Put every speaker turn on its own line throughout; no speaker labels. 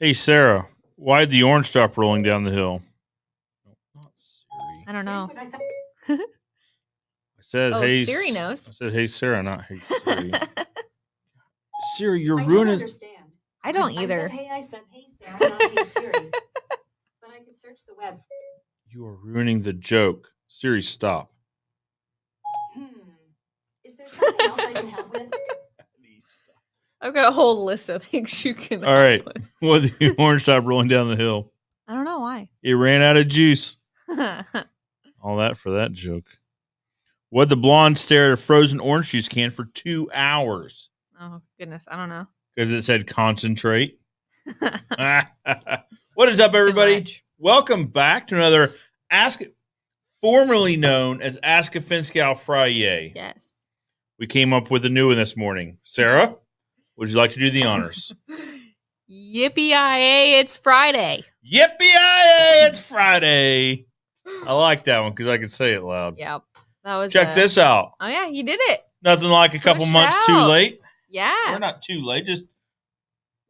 Hey, Sarah, why'd the orange stop rolling down the hill? Not Siri.
I don't know.
I said, hey,
Siri knows.
I said, hey, Sarah, not hey, Siri. Siri, you're
I
ruining.
don't understand.
I don't either.
I said, hey, Sarah, not hey, Siri. But I could search the web.
You are ruining the joke. Siri, stop.
Is there something else I can help with?
I've got a whole list of things you can.
All right. Well, the orange stop rolling down the hill.
I don't know why.
It ran out of juice. All that for that joke. What'd the blonde stare at a frozen orange juice can for 2 hours?
Oh, goodness. I don't know.
Because it said concentrate. What is up, everybody? Welcome back to another formerly known as A Fence GAL Fri-Yay.
Yes.
We came up with a new one this morning. Sarah, would you like to do the honors?
Yippee-yi-yay, it's Friday.
Yippee-yi-yay, it's Friday. I like that one because I can say it loud.
Yep. That was
Check this out.
Oh, yeah, you did it.
Nothing like a couple months too late.
Yeah.
We're not too late. Just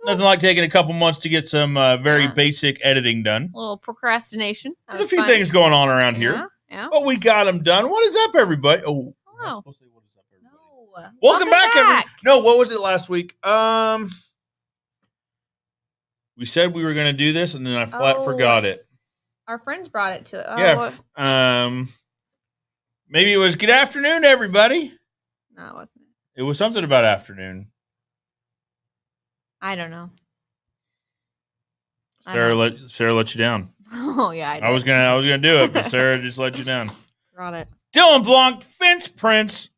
nothing like taking a couple months to get some very basic editing done.
A little procrastination.
There's a few things going on around here.
Yeah.
But we got them done. What is up, everybody? Oh,
wow.
I was supposed to say what is up, everybody.
No.
Welcome back, everybody. No, what was it last week? We said we were going to do this, and then I flat forgot it.
Our friends brought it to it.
Yeah. Maybe it was good afternoon, everybody.
No, it wasn't.
It was something about afternoon.
I don't know.
Sarah let you down.
Oh yeah, I did.
I was gonna do it, but Sarah just let you down.
Got it.
Dylan Blanc, Fence Prince.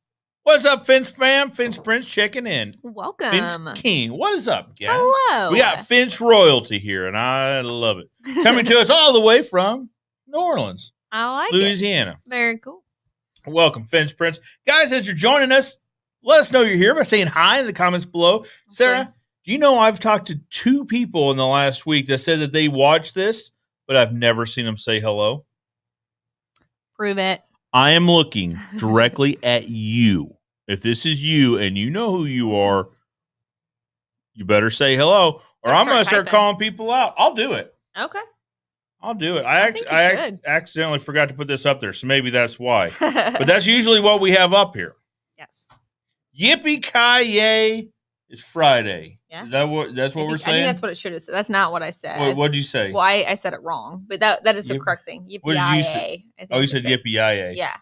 What's up, Fence fam? Fence Prince checking in.
Welcome.
Fence King. What is up, guys?
Hello.
We got Fence royalty here, and I love it. Coming to us all the way from New Orleans,
I like
Louisiana.
it. Very cool.
Welcome, Fence Prince. Guys, as you're joining us, let us know you're here by saying hi in the comments below. Okay. Sarah, do you know I've talked to 2 people in the last week that said that they watched this, but I've never seen them say hello?
Prove it.
I am looking directly at you. If this is you and you know who you are, you better say hello, or I'm going to start calling people out. I'll do it.
Okay.
I'll do it. I accidentally forgot to put this up there, so maybe that's why. But that's usually what we have up here.
Yes.
Yippee-ki-yay, it's Friday.
Yeah.
Is that what we're saying?
I think that's what it should have said. That's not what I said.
What'd you say?
Well, I said it wrong, but that is the correct thing. Yippee-ki-yay.
What did you say? Oh, you said yippee-ki-yay.
Yeah.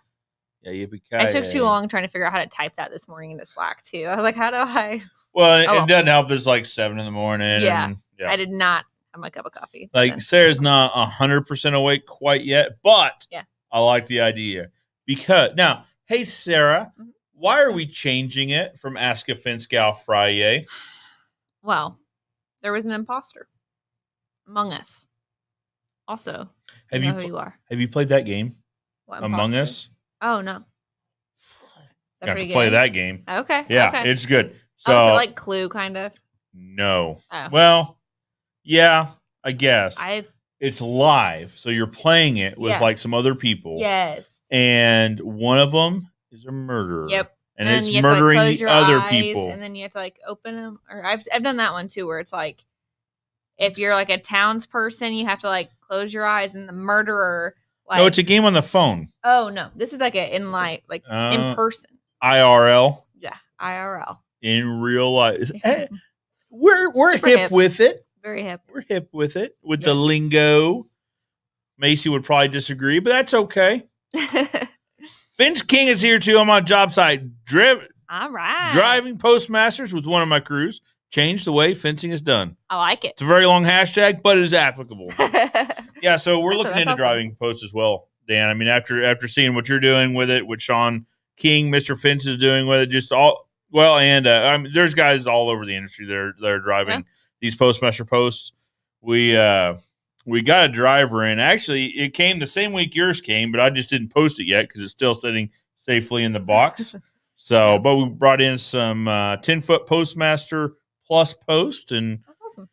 Yeah, yippee-ki-yay.
I took too long trying to figure out how to type that this morning into Slack, too. I was like, how do I?
Well, it doesn't help. It's like 7 in the morning.
Yeah.
And,
I did not have my cup of coffee.
Like, Sarah's not 100% awake quite yet, but
yeah.
I like the idea. Because, now, hey, Sarah, why are we changing it from Ask a Fence GAL Fri-Yay?
Well, there was an imposter among us. Also, you know who you are.
Have you played that game?
What,
Among Us?
Oh, no.
Got to play that game.
Okay.
Yeah,
okay.
It's good. So,
is it like Clue, kind of?
No.
Oh.
Well, yeah, I guess.
It's
live, so you're playing it with like some other people.
Yes.
And one of them is a murderer.
Yep.
And it's murdering the other people.
And then you have to like open them. Or I've done that one too, where it's like if you're like a townsperson, you have to like close your eyes, and the murderer. Like,
no, it's a game on the phone.
Oh no, this is like in person.
IRL.
Yeah, IRL.
In real life. We're hip with it.
Very hip.
We're hip with it, with the lingo. Macy would probably disagree, but that's okay. Fence King is here too on my job site.
All right.
Driving postmasters with one of my crews. Change the way fencing is done.
I like it.
It's a very long hashtag, but it is applicable. Yeah, so we're looking into
awesome.
driving posts as well, Dan. I mean, after seeing what you're doing with it, what Sean King, Mr. Fence is doing with it, just all well, and I mean, there's guys all over the industry that are driving these postmaster posts. We got a driver in. Actually, it came the same week yours came, but I just didn't post it yet because it's still sitting safely in the box. So, but we brought in some 10-foot postmaster plus post, and
that's awesome.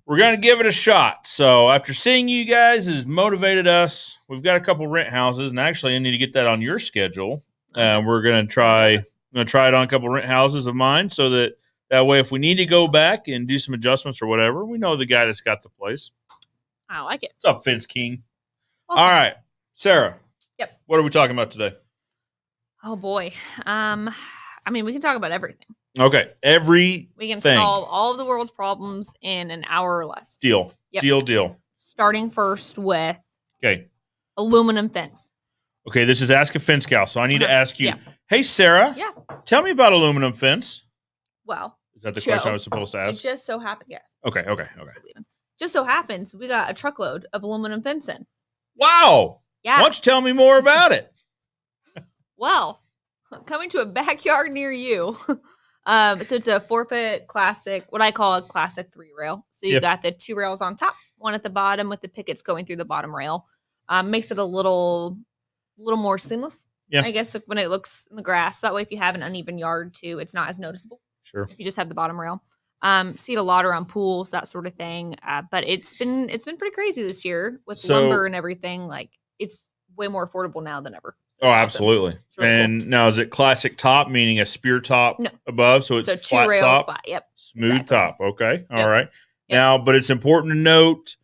We're going to give it a shot. So after seeing you guys has motivated us, we've got a couple rent houses, and actually I need to get that on your schedule. We're going to try it on a couple rent houses of mine so that That way, if we need to go back and do some adjustments or whatever, we know the guy that's got the place.
I like it.
What's up, Fence King?
Welcome.
All right, Sarah.
Yep.
What are we talking about today?
Oh boy. I mean, we can talk about everything.
Okay,
We can solve all of the world's problems in an hour or less.
Deal.
Yep.
Deal.
Starting first with
Okay.
aluminum fence.
Okay, this is Ask a Fence Gal, so I need to ask you.
Yeah.
Hey, Sarah.
Yeah.
Tell me about aluminum fence.
Well,
Is that the question I was supposed to
it
ask?
just so happens. Yes.
Okay.
Just so happens we got a truckload of aluminum fence in.
Wow.
Yeah.
Why don't you tell me more about it?
Well, coming to a backyard near you. So it's a 4-foot classic, what I call a classic 3-rail. So you've got the 2 rails on top, one at the bottom with the pickets going through the bottom rail. Makes it a little more seamless.
Yeah.
I guess when it looks in the grass. That way, if you have an uneven yard too, it's not as noticeable.
Sure.
If you just have the bottom rail. See it a lot around pools, that sort of thing. But it's been pretty crazy this year with lumber and everything. Like it's way more affordable now than ever. So
oh, absolutely.
Really
and
cool.
now is it classic top, meaning a spear top above? So it's flat
2 rails
top,
flat. Yep.
smooth
Exactly.
top. Okay. All
Yep.
right.
Yep.
Now, but it's important to note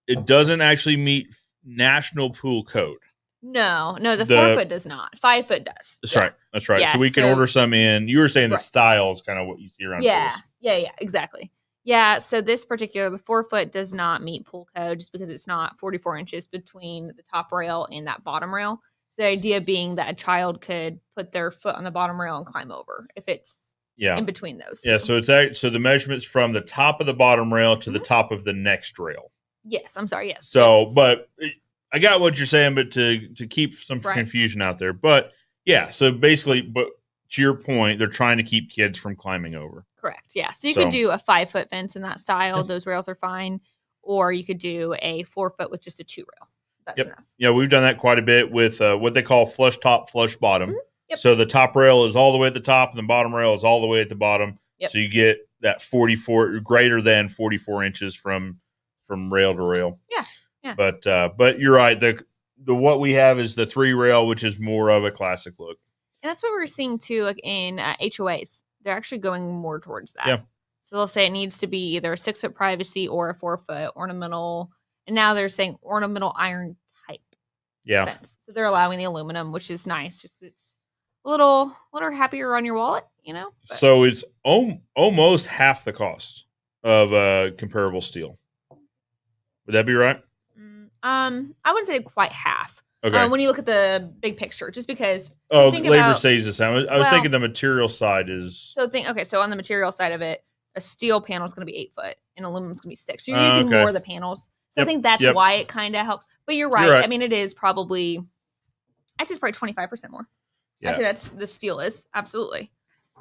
it doesn't actually meet National Pool Code.
No, the 4-foot does not. 5-foot does.
That's right. That's right.
Yeah,
so we can order some in. You were saying the style is kind of what you see around pools.
Yeah, exactly. Yeah, so this particular, the 4-foot does not meet pool code just because it's not 44 inches between the top rail and that bottom rail. So the idea being that a child could put their foot on the bottom rail and climb over if it's in between those.
Yeah,
two.
so the measurements from the top of the bottom rail to the top of the next rail.
Yes, I'm sorry, yes.
So, but I got what you're saying, but to keep some confusion out there. But yeah, so basically, but to your point, they're trying to keep kids from climbing over.
Correct. Yeah. So you could do a 5-foot fence in that style. Those rails are fine. Or you could do a 4-foot with just a 2 rail. That's enough.
Yeah, we've done that quite a bit with what they call flush top, flush bottom.
Mm-hmm. Yep.
So the top rail is all the way at the top and the bottom rail is all the way at the bottom.
Yep.
So you get that 44 greater than 44 inches from rail to rail.
Yeah.
But you're right. The what we have is the 3 rail, which is more of a classic look.
And that's what we're seeing too, like in HOAs. They're actually going more towards that.
Yeah.
So they'll say it needs to be either a 6-foot privacy or a 4-foot ornamental. And now they're saying ornamental iron type fence. So they're allowing the aluminum, which is nice. Just it's a little happier on your wallet, you know? But.
So it's almost half the cost of a comparable steel. Would that be right?
I wouldn't say quite half.
Okay.
When you look at the big picture, just because.
Labor stays the same. I was thinking the material side is.
So on the material side of it, a steel panel is going to be 8 foot and aluminum is going to be 6. So you're using more of the panels. So I think that's why it kind of helps. But you're right. I mean, it is probably, I say it's probably 25% more. Yeah. I say that's the steel is. Absolutely.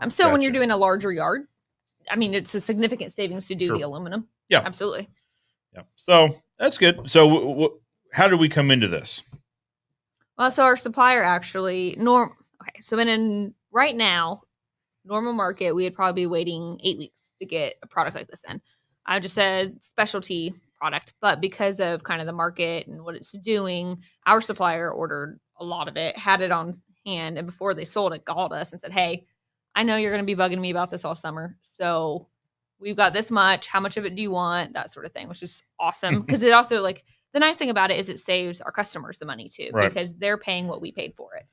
So when you're doing a larger yard, I mean, it's a significant savings to do the aluminum.
Yeah.
Absolutely.
Yeah. So that's good. So how did we come into this?
Well, so our supplier actually so right now, normal market, we would probably be waiting 8 weeks to get a product like this in. I just said specialty product, but because of kind of the market and what it's doing, our supplier ordered a lot of it, had it on hand, and before they sold it, called us and said, "Hey, I know you're going to be bugging me about this all summer, so we've got this much. How much of it do you want?" That sort of thing, which is awesome because it also the nice thing about it is it saves our customers the money too, because they're paying what we paid for it.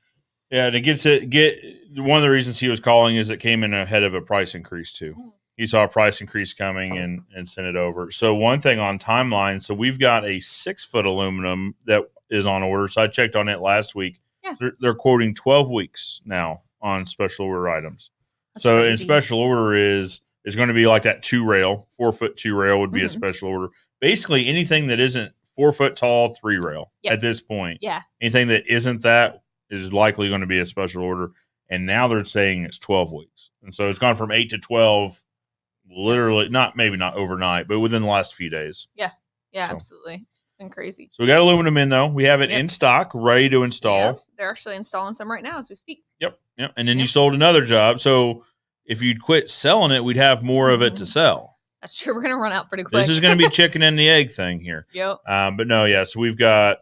Yeah, and it one of the reasons he was calling is it came in ahead of a price increase too. He saw a price increase coming and sent it over. So one thing on timeline, so we've got a 6-foot aluminum that is on order. So I checked on it last week. Yeah. They're quoting 12 weeks now on special order items. That's so crazy. In special order is going to be like that 2 rail, 4-foot 2 rail would be a special order. Basically anything that isn't 4 foot tall 3 rail at this point. Yeah. Anything that isn't that is likely going to be a special order. And now they're saying it's 12 weeks. And so it's gone from 8 to 12, literally, maybe not overnight, but within the last few days.
Yeah. Yeah, so. Absolutely. It's been crazy.
So we got aluminum in though. We have it in stock, ready to install.
Yeah, they're actually installing some right now as we speak.
Yep. And then you sold another job. So if you'd quit selling it, we'd have more of it to sell.
That's true. We're going to run out pretty quick.
This is going to be chicken and the egg thing here.
Yep.
But no, yeah. So we've got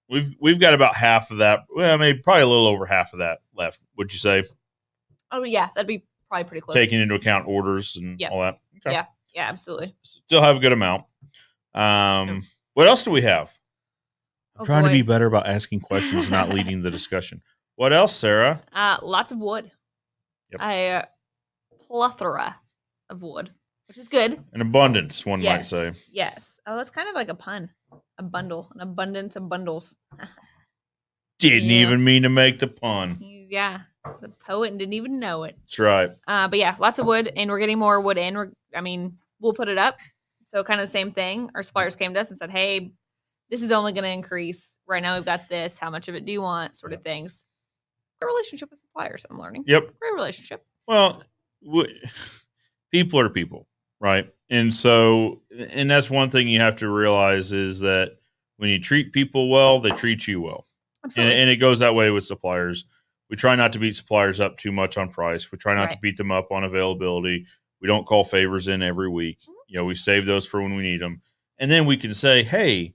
about half of that. Well, maybe probably a little over half of that left. Would you say?
Oh yeah, that'd be probably pretty close.
taking into account orders and all that. Okay.
Yeah, absolutely.
Still have a good amount. What else do we have? I'm trying to be better about asking questions and not leading the discussion. What else, Sarah?
Lots of wood.
Yep.
A plethora of wood, which is good.
An abundance, one might say.
Yes. Oh, that's kind of like a pun. A bundle, an abundance of bundles.
Didn't even mean to make the pun.
Yeah, the poet didn't even know it.
That's right.
But yeah, lots of wood, and we're getting more wood in. We'll put it up. So kind of the same thing. Our suppliers came to us and said, hey, this is only going to increase. Right now we've got this. How much of it do you want? Sort of things. A relationship with suppliers, I'm learning.
Yep.
Great relationship.
Well, people are people, right? And so, and that's one thing you have to realize is that when you treat people well, they treat you well.
Absolutely.
And it goes that way with suppliers. We try not to beat suppliers up too much on price. We try not to beat them up on availability. We don't call favors in every week. We save those for when we need them. And then we can say, hey,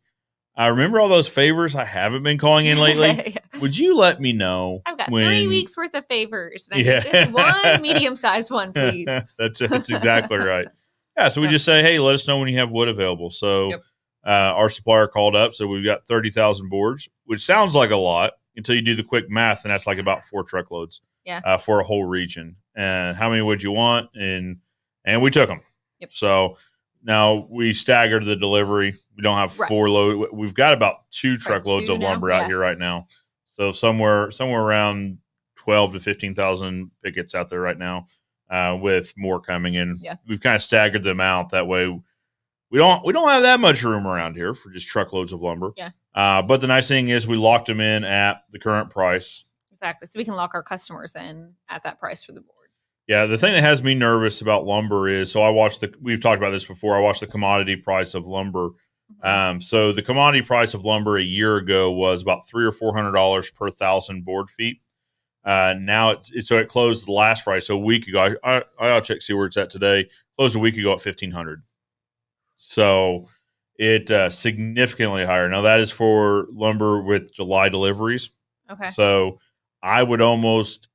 I remember all those favors I haven't been calling in lately. Would you let me know?
I've got 3 weeks worth of favors. And I need this one medium-sized one, please.
That's exactly right. Yeah, so we just say, hey, let us know when you have wood available. So our supplier called up, so we've got 30,000 boards, which sounds like a lot until you do the quick math, and that's like about 4 truckloads for a whole region. And how many would you want? And we took them.
Yep.
So now we staggered the delivery. We don't have 4 loads. We've got about 2 truckloads of lumber out here right now. So somewhere around 12 to 15,000 pickets out there right now, with more coming in. Yeah. We've kind of staggered them out that way. We don't have that much room around here for just truckloads of lumber.
Yeah.
But the nice thing is we locked them in at the current price.
Exactly. So we can lock our customers in at that price for the board.
Yeah. The thing that has me nervous about lumber is, we've talked about this before. I watched the commodity price of lumber. Mm-hmm. So the commodity price of lumber a year ago was about $300 or $400 per 1,000 board feet. Now it closed the last Friday. So a week ago, I'll check, see where it's at today. Closed a week ago at 1,500. So it significantly higher. Now that is for lumber with July deliveries.
Okay.
So I would almost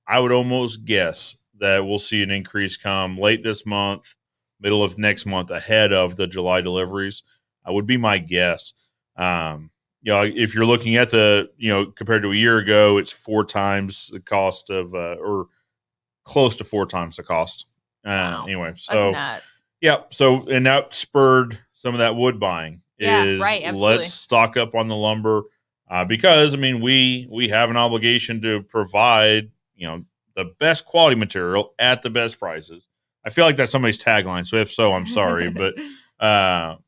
guess that we'll see an increase come late this month, middle of next month, ahead of the July deliveries. Would be my guess. If you're looking at compared to a year ago, it's 4 times the cost of, or close to 4 times the cost.
Wow.
Anyway, so
that's nuts.
Yeah. So, and that spurred some of that wood buying.
Absolutely.
Let's stock up on the lumber, because we have an obligation to provide, the best quality material at the best prices. I feel like that's somebody's tagline. So if so, I'm sorry, but, that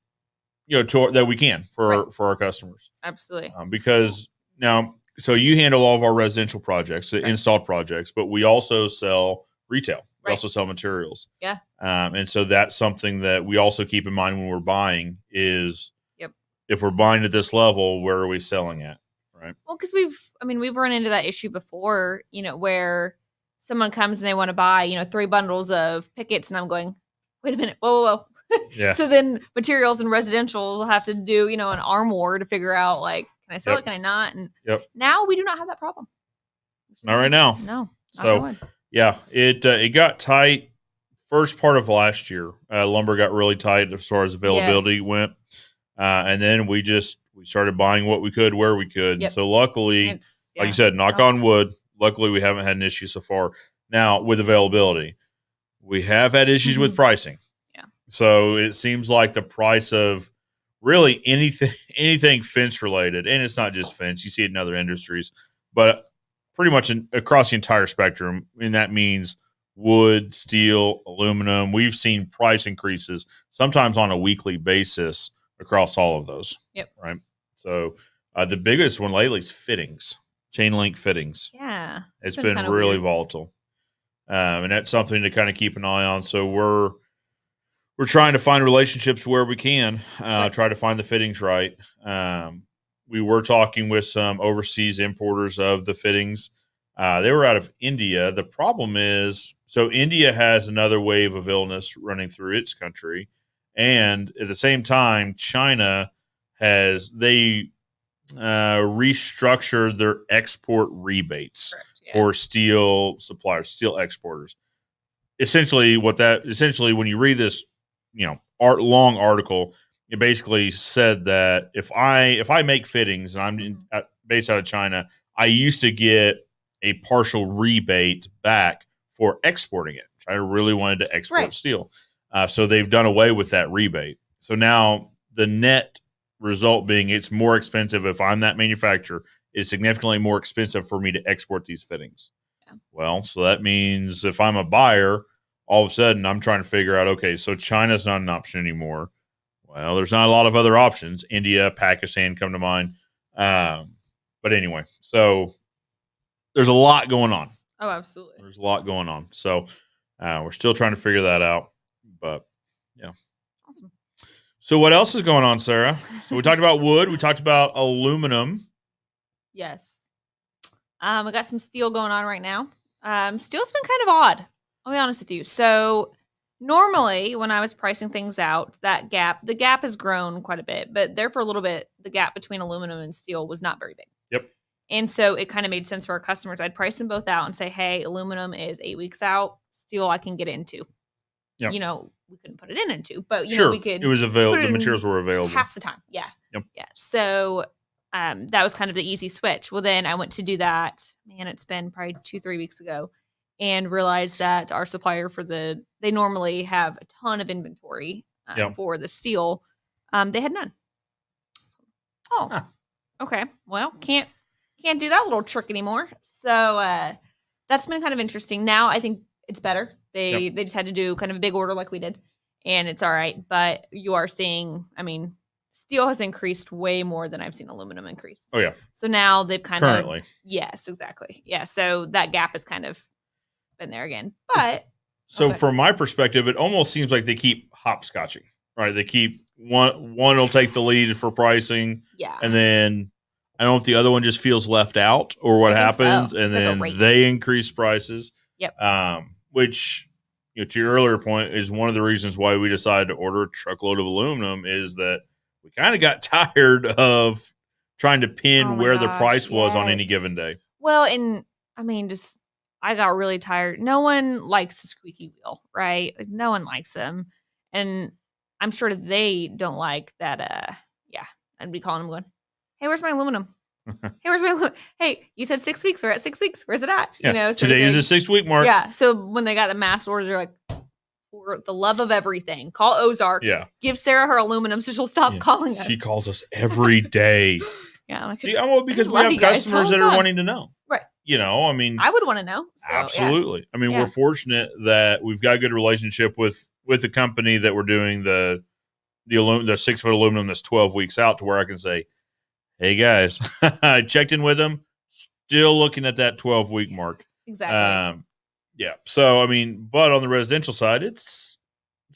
we can for our customers.
Absolutely.
Because now, so you handle all of our residential projects, the installed projects, but we also sell retail. We also sell materials. Yeah. And so that's something that we also keep in mind when we're buying is if we're buying at this level, where are we selling at? Right.
Well, because we've run into that issue before, where someone comes and they want to buy, 3 bundles of pickets, and I'm going, wait a minute, whoa. Yeah. So then materials and residential will have to do, an arm war to figure out, like, can I sell it? Can I not? And now we do not have that problem.
Not right now.
No.
So yeah, it got tight first part of last year. Lumber got really tight as far as availability went. And then we started buying what we could where we could. Yep. So luckily, like you said, knock on wood, luckily we haven't had an issue so far. Now with availability, we have had issues with pricing. Yeah. So it seems like the price of really anything fence related, and it's not just fence, you see it in other industries, but pretty much across the entire spectrum. And that means wood, steel, aluminum. We've seen price increases sometimes on a weekly basis across all of those.
Yep.
Right. So the biggest one lately is fittings, chain link fittings.
Yeah.
It's been really volatile. And that's something to kind of keep an eye on. So we're trying to find relationships where we can, try to find the fittings right. We were talking with some overseas importers of the fittings. They were out of India. The problem is, so India has another wave of illness running through its country. And at the same time, China restructured their export rebates for steel suppliers, steel exporters. essentially when you read this, long article, it basically said that if I make fittings and I'm based out of China, I used to get a partial rebate back for exporting it. I really wanted to export steel. So they've done away with that rebate. So now the net result being it's more expensive if I'm that manufacturer. It's significantly more expensive for me to export these fittings. Yeah. Well, so that means if I'm a buyer, all of a sudden I'm trying to figure out, okay, so China's not an option anymore. Well, there's not a lot of other options. India, Pakistan come to mind. But anyway, so there's a lot going on.
Oh, absolutely.
There's a lot going on. So we're still trying to figure that out. But yeah.
Awesome.
So what else is going on, Sarah? So we talked about wood. We talked about aluminum.
Yes. I got some steel going on right now. Steel's been kind of odd. I'll be honest with you. So normally when I was pricing things out, the gap has grown quite a bit, but there for a little bit, the gap between aluminum and steel was not very big.
Yep.
And so it kind of made sense for our customers. I'd price them both out and say, hey, aluminum is 8 weeks out. Steel I can get into. Yep. We couldn't put it into, but we could.
It was available. The materials were available
half the time. Yeah.
Yep.
Yeah. So that was kind of the easy switch. Well, then I went to do that. Man, it's been probably 2-3 weeks ago, and realized that our supplier they normally have a ton of inventory for the steel. They had none. Oh, okay. Well, can't do that little trick anymore. So that's been kind of interesting. Now I think it's better. They just had to do kind of a big order like we did, and it's all right. But you are seeing, steel has increased way more than I've seen aluminum increase.
Oh, yeah.
So now they've
currently.
Yes, exactly. Yeah. So that gap has kind of been there again. But
so from my perspective, it almost seems like they keep hopscotching, right? They keep one will take the lead for pricing.
Yeah.
And then I don't know if the other one just feels left out or what happens. So. And then they increase prices.
Yep.
Which, to your earlier point, is one of the reasons why we decided to order a truckload of aluminum is that we kind of got tired of trying to pin where the price was on any given day.
Well, and I got really tired. No one likes a squeaky wheel, right? Like, no one likes them. And I'm sure they don't like that. I'd be calling them going, hey, where's my aluminum? Hey, you said 6 weeks. We're at 6 weeks. Where's it at?
Yeah. Today is the 6-week mark.
Yeah. So when they got the mass orders, they're like, for the love of everything, call Ozark.
Yeah.
Give Sarah her aluminum so she'll stop calling us.
She calls us every day.
Yeah.
Because we have customers that are wanting to know.
Right.
I
would want to know. So,
absolutely. Yeah. We're fortunate that we've got a good relationship with the company that we're doing the 6-foot aluminum that's 12 weeks out, to where I can say, hey guys, I checked in with them, still looking at that 12-week mark.
Exactly.
Yeah. So, but on the residential side, it's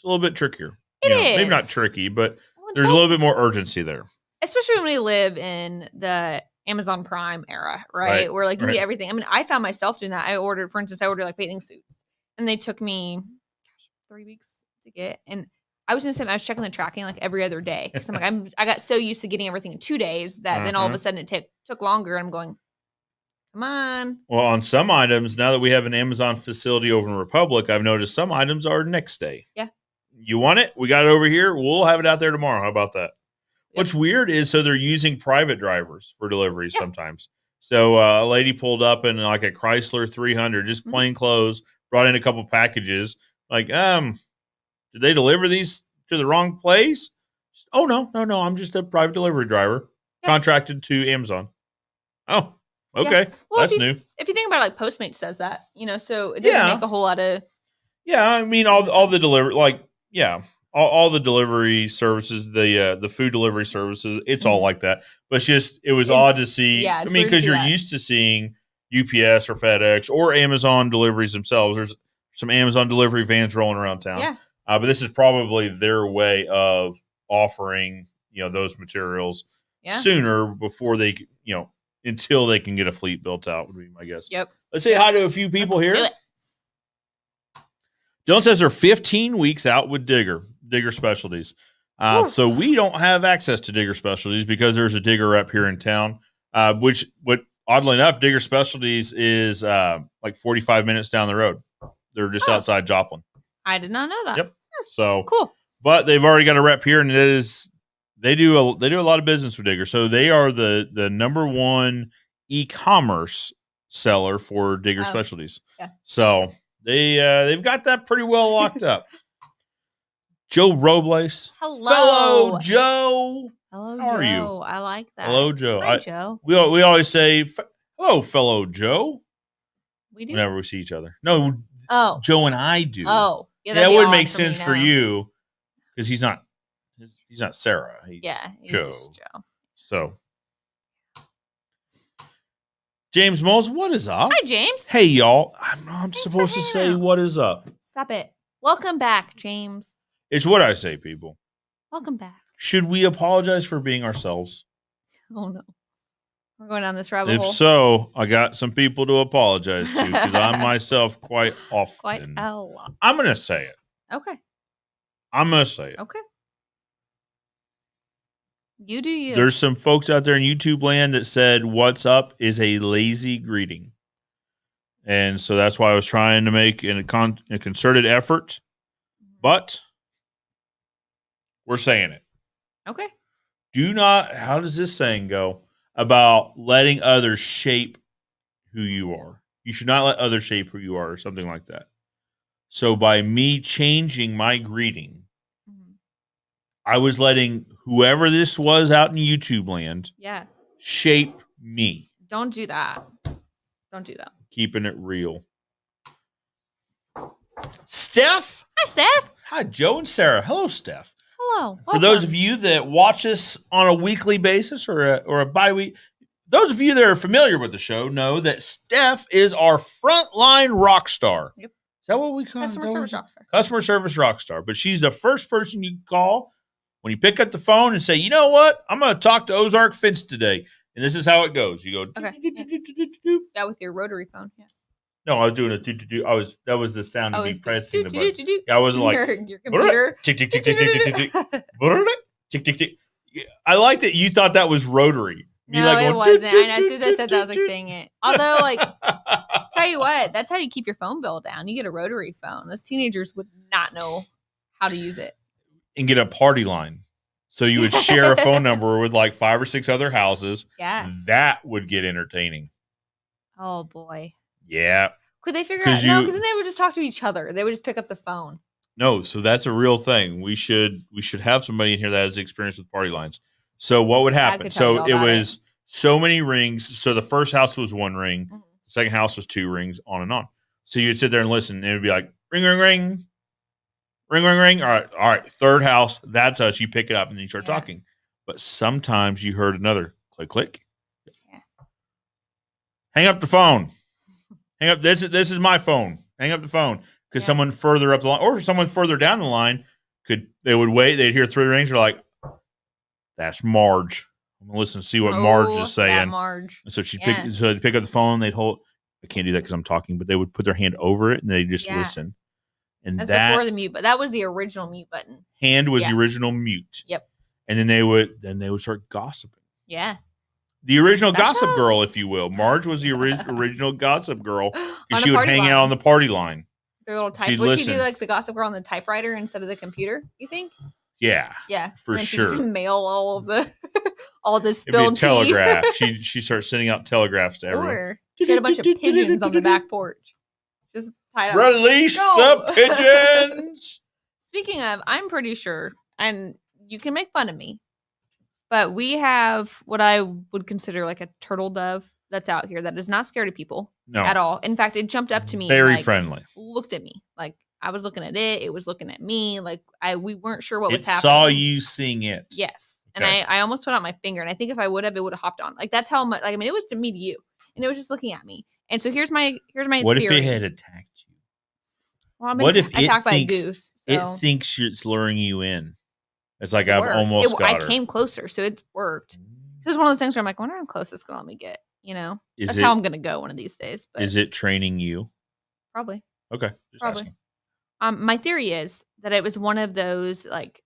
a little bit trickier.
It is.
Maybe not tricky, but there's a little bit more urgency there.
Especially when we live in the Amazon Prime era, right? Where you get everything. I found myself doing that. I ordered like bathing suits, and they took me 3 weeks to get. And I was checking the tracking like every other day, because I'm like, I got so used to getting everything in 2 days that then all of a sudden it took longer. And I'm going, come on.
Well, on some items, now that we have an Amazon facility over in Republic, I've noticed some items are next day.
Yeah.
You want it? We got it over here. We'll have it out there tomorrow. How about that? Yep. What's weird is, so they're using private drivers for deliveries sometimes. So a lady pulled up in like a Chrysler 300, just plain clothes, brought in a couple packages. Like, did they deliver these to the wrong place? Oh, no. I'm just a private delivery driver contracted to Amazon. Oh, okay. Yeah. Well, that's new.
If you think about it, like Postmates does that, so it doesn't make a whole lot of.
Yeah. All the delivery, all the delivery services, the food delivery services, it's all like that. But it was odd to see. Yeah, because you're used to seeing UPS or FedEx or Amazon deliveries themselves. There's some Amazon delivery vans rolling around town.
Yeah.
But this is probably their way of offering, those materials sooner before they, until they can get a fleet built out, would be my guess.
Yep.
Let's say hi to a few people here. Dylan says they're 15 weeks out with Digger Specialties. So we don't have access to Digger Specialties because there's a Digger rep here in town, oddly enough, Digger Specialties is like 45 minutes down the road. They're just outside Joplin.
I did not know that.
Yep. So
Cool.
but they've already got a rep here, and they do a lot of business with Digger. So they are the number one e-commerce seller for Digger Specialties.
Yeah.
So they've got that pretty well locked up. Joe Robles.
Hello.
Fellow Joe.
Hello,
How are
Joe.
you?
I like that.
Hello, Joe.
Hi, Joe.
We always say, hello, fellow Joe,
We do.
whenever we see each other. No,
Oh.
Joe and I do.
Oh. Yeah,
that
would
would make sense for
now.
you because he's not Sarah. He's
He's
Joe.
just Joe.
So, James Moles, what is up?
Hi, James.
Hey, y'all. I'm
Thanks
supposed
for
to
hanging
say
out.
what is up.
Stop it. Welcome back, James.
It's what I say, people.
Welcome back.
Should we apologize for being ourselves?
Oh, no. We're going down this rabbit
If
hole.
so, I got some people to apologize to because I'm myself quite often.
Quite a lot.
I'm going to say it.
Okay.
I'm going to say it.
Okay. You do you.
There's some folks out there in YouTube land that said what's up is a lazy greeting. And so that's why I was trying to make a concerted effort. But we're saying it.
Okay.
Do not, how does this saying go? About letting others shape who you are. You should not let others shape who you are or something like that. So by me changing my greeting, I was letting whoever this was out in YouTube land shape me.
Don't do that. Don't do that.
Keeping it real. Steph.
Hi, Steph.
Hi, Joe and Sarah. Hello, Steph.
Hello.
For those of you that watch us on a weekly basis or a bi-week, those of you that are familiar with the show know that Steph is our frontline rock star.
Yep.
Is that what we call
Customer service rock star.
Customer service rock star. But she's the first person you call when you pick up the phone and say, you know what? I'm going to talk to Ozark Fence today. And this is how it goes. You go,
Okay. Yeah, with your rotary phone. Yeah.
No, I was doing a do. That was the sound of me pressing the button. Yeah, I wasn't like
your computer.
Tick tick tick tick tick tick tick tick tick tick. I like that you thought that was rotary.
No, it wasn't. I know. As soon as I said that, I was like, dang it. Although, like, tell you what, that's how you keep your phone bill down. You get a rotary phone. Those teenagers would not know how to use it.
And get a party line. So you would share a phone number with like 5 or 6 other houses.
Yeah.
That would get entertaining.
Oh, boy.
Yeah.
Could they figure out? No, because then they would just talk to each other. They would just pick up the phone.
No, so that's a real thing. We should have somebody in here that has experience with party lines. So what would happen? So it was so many rings. So the first house was 1 ring.
Mm-hmm.
The second house was 2 rings, on and on. So you'd sit there and listen, and it would be like, ring, ring, ring. Ring, ring, ring. All right. Third house, that's us. You pick it up, and then you start talking. But sometimes you heard another click, click.
Yeah.
Hang up the phone. Hang up. This is my phone. Hang up the phone. Because someone further up the line or someone further down the line they would wait. They'd hear 3 rings. They're like, that's Marge. I'm going to listen to see what Marge is saying.
Marge.
And so they'd pick up the phone. They'd hold. I can't do that because I'm talking, but they would put their hand over it and they just listen. And
that's
that
before the mute, but that was the original mute button.
Hand was the original mute.
Yep.
And then they would start gossiping.
Yeah.
The original gossip girl, if you will. Marge was the original gossip girl because she would hang out on the party line.
Their little type. Would she do like the gossip girl on the typewriter instead of the computer? You think?
Yeah.
Yeah.
For sure.
She just mail all of the all the spilled tea.
Telegraph. she starts sending out telegraphs to everyone.
Or she had a bunch of pigeons on the back porch. Just tied up.
Release the pigeons.
Speaking of, I'm pretty sure, and you can make fun of me, but we have what I would consider like a turtle dove that's out here that is not scared of people at all. In fact, it jumped up to me.
Very friendly.
Looked at me. Like I was looking at it. It was looking at me. Like we weren't sure what was happening.
It saw you seeing it.
Yes. Okay. And I almost put out my finger. And I think if I would have, it would have hopped on. Like that's how much, like, I mean, it was to me to you. And it was just looking at me. And so here's my
what
theory.
If it had attacked you?
Well,
what if
I talked by a goose? So.
It thinks it's luring you in. It's like I've almost got her.
I came closer, so it worked. This is one of those things where I'm like, I wonder how close it's going to let me get. You know, that's how I'm going to go one of these days. But
is it training you?
Probably.
Okay.
Probably. My theory is that it was one of those, like,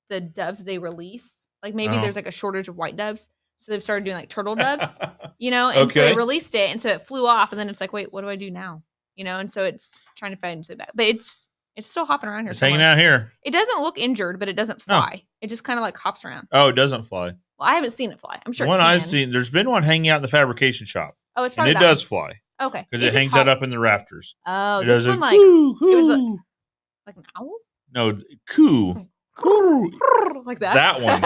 the doves they release. Like, maybe there's, like, a shortage of white doves. So they've started doing, like, turtle doves, you know? And so they released it, and so it flew off. And then it's like, wait, what do I do now? and so it's trying to find its way back. But it's still hopping around here.
It's hanging out here.
It doesn't look injured, but it doesn't fly. It just kind of like hops around.
Oh, it doesn't fly.
Well, I haven't seen it fly. I'm sure
The one
it can.
I've seen, there's been one hanging out in the fabrication shop.
Oh, it's
And
probably
it does fly.
Okay.
Because it hangs out up in the rafters.
Oh,
It
this
does
one
a
like
coo,
it was
coo.
like an owl?
No, coo. Coo.
Like that.
That one.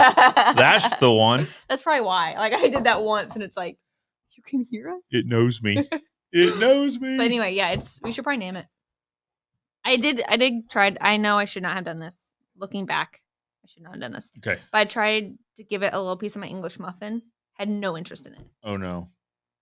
That's the one.
That's probably why. Like I did that once and it's like, you can hear it?
It knows me. It knows me.
But anyway, yeah, we should probably name it. I did try. I know I should not have done this. Looking back, I should not have done this.
Okay.
But I tried to give it a little piece of my English muffin. Had no interest in it.
Oh no.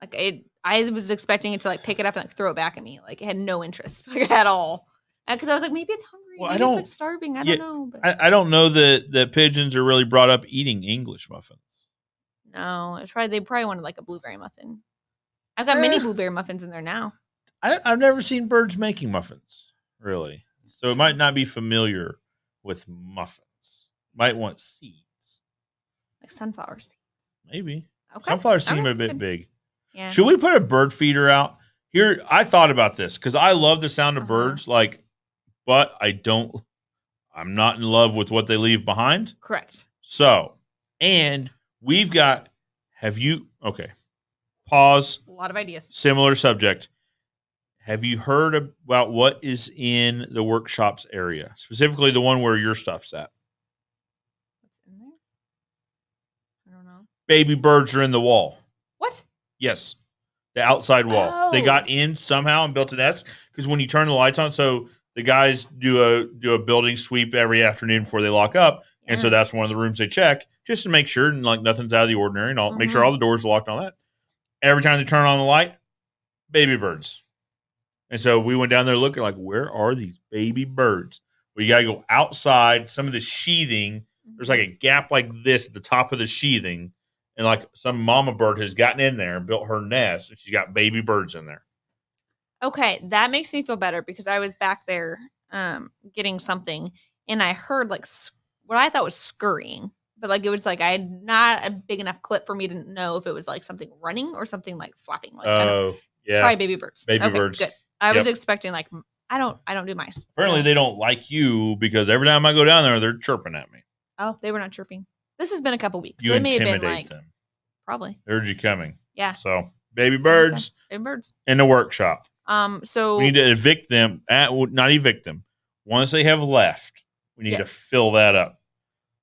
Like I was expecting it to like pick it up and like throw it back at me. Like it had no interest like at all. Because I was like, maybe it's hungry.
Well,
maybe it's like starving. I don't know. But
I don't know that pigeons are really brought up eating English muffins.
no, they probably wanted like a blueberry muffin. I've got many blueberry muffins in there now.
I've never seen birds making muffins, really. So it might not be familiar with muffins. Might want seeds.
Like sunflower seeds.
Maybe.
Okay.
Sunflowers seem
Okay,
a bit
good.
big.
Yeah.
Should we put a bird feeder out? Here, I thought about this because I love the sound of
Uh-huh.
birds, but I'm not in love with what they leave behind.
Correct.
So, and we've got, pause,
A lot of ideas.
similar subject. Have you heard about what is in the workshops area? Specifically the one where your stuff's at.
What's in there? I don't know.
Baby birds are in the wall.
What?
Yes. The outside wall. They
Oh.
got in somehow and built a nest because when you turn the lights on, so the guys do a building sweep every afternoon before they lock up. And so
Yeah.
that's one of the rooms they check just to make sure and like nothing's out of the ordinary and all make sure all the doors are locked and all that. Every time they turn on the light, baby birds. And so we went down there looking like, where are these baby birds? Well, you got to go outside. Some of the sheathing, there's like a gap like this at the top of the sheathing. And like some mama bird has gotten in there and built her nest. And she's got baby birds in there.
Okay, that makes me feel better because I was back there getting something and I heard like what I thought was scurrying, but like it was like I had not a big enough clip for me to know if it was like something running or something like flapping. Like
Oh, yeah.
probably baby birds.
Baby birds.
Good. I was expecting like I don't do mice.
Apparently
so-
they don't like you because every time I go down there, they're chirping at me.
Oh, they were not chirping. This has been a couple weeks.
You
So it may have been
intimidate
like
them.
probably.
They heard you coming.
Yeah.
So baby birds
Baby birds.
in the workshop.
So
We need to evict them. Not evict them. Once they have left, we need to fill that up.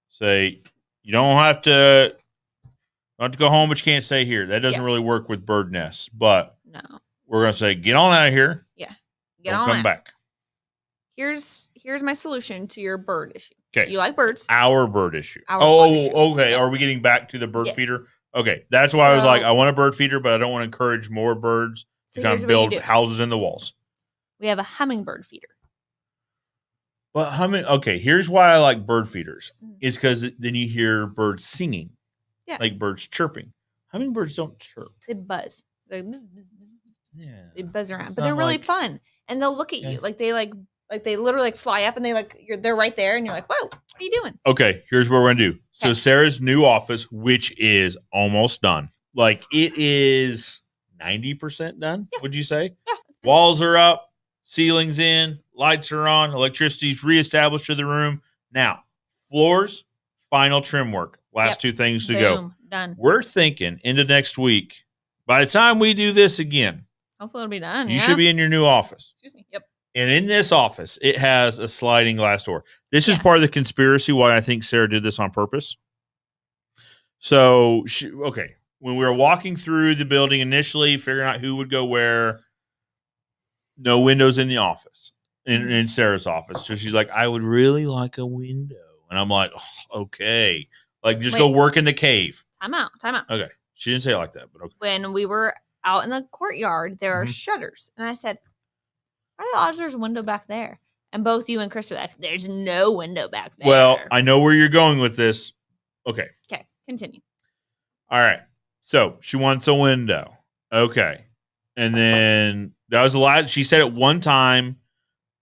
Say you don't have to go home, but you can't stay here. That doesn't really work with bird nests. But
no.
we're gonna say get on out of here.
Get
Don't
on
come
out.
back.
Here's my solution to your bird issue.
Okay.
You like birds.
Our bird issue.
Our bird issue.
Okay.
Yeah.
Are we getting back to the bird
Yes.
feeder? Okay. That's why I was like,
So-
I want a bird feeder, but I don't want to encourage more birds
So
to kind
here's
of
what you
build
do.
houses in the walls.
We have a hummingbird feeder.
But here's why I like bird feeders.
Mm.
Is because then you hear birds singing.
Yeah.
Like birds chirping. Hummingbirds don't chirp.
They buzz. They buzz, buzz, buzz, buzz.
Yeah.
They buzz around,
It's
but they're
not
really
like-
fun. And they'll look at
Okay.
you like they literally like fly up and they're right there and you're like, whoa, what are you doing?
Okay, here's what we're gonna do. So
Okay.
Sarah's new office, which is almost done. Like it is 90% done,
Yeah.
would you say?
Yeah. it's good.
Walls are up, ceilings in, lights are on, electricity's reestablished to the room. Now, floors, final trim work. Last
Yep.
two things to go.
Boom, done.
We're thinking into next week. By the time we do this again,
Hopefully it'll be done.
you
yeah?
should be in your new office.
Excuse me. Yep.
And in this office, it has a sliding glass door. This is
Yeah.
part of the conspiracy why I think Sarah did this on purpose. So, when we were walking through the building initially, figuring out who would go where, no windows in the office, in Sarah's office. So she's like, I would really like a window. And I'm like, oh, okay. Like, just go
Wait.
work in the cave.
Time out.
Okay. She didn't say it like that, but okay.
When we were out in the courtyard, there are
Mhm.
shutters. And I said, are the odds there's a window back there? And both you and Chris were like, there's no window back there.
Well, I know where you're going with this. Okay.
okay, continue.
All right. So she wants a window. Okay. And then that was a lot. She said it one time,